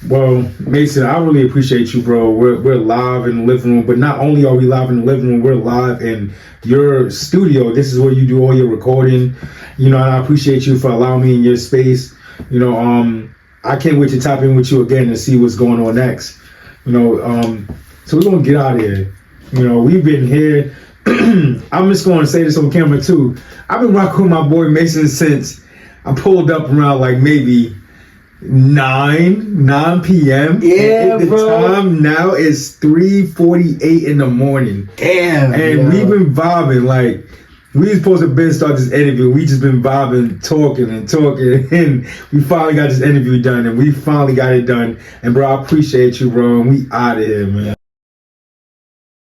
S4: Well, Mason, I really appreciate you, bro. We're live in the living room, but not only are we live in the living room, we're live in your studio. This is where you do all your recording. You know, and I appreciate you for allowing me in your space. You know, I can't wait to tap in with you again and see what's going on next. You know, so we're gonna get out of here. You know, we've been here. I'm just going to say this on camera too. I've been rocking with my boy Mason since I pulled up around like maybe 9 p.m.
S3: Yeah,
S4: and the
S3: bro.
S4: time now is 3:48 in the morning.
S3: Damn.
S4: And we've been vibing. Like, we was supposed to start this interview. We just been vibing, talking, and we finally got this interview done, and we finally got it done. And bro, I appreciate you, bro. And we out of here, man.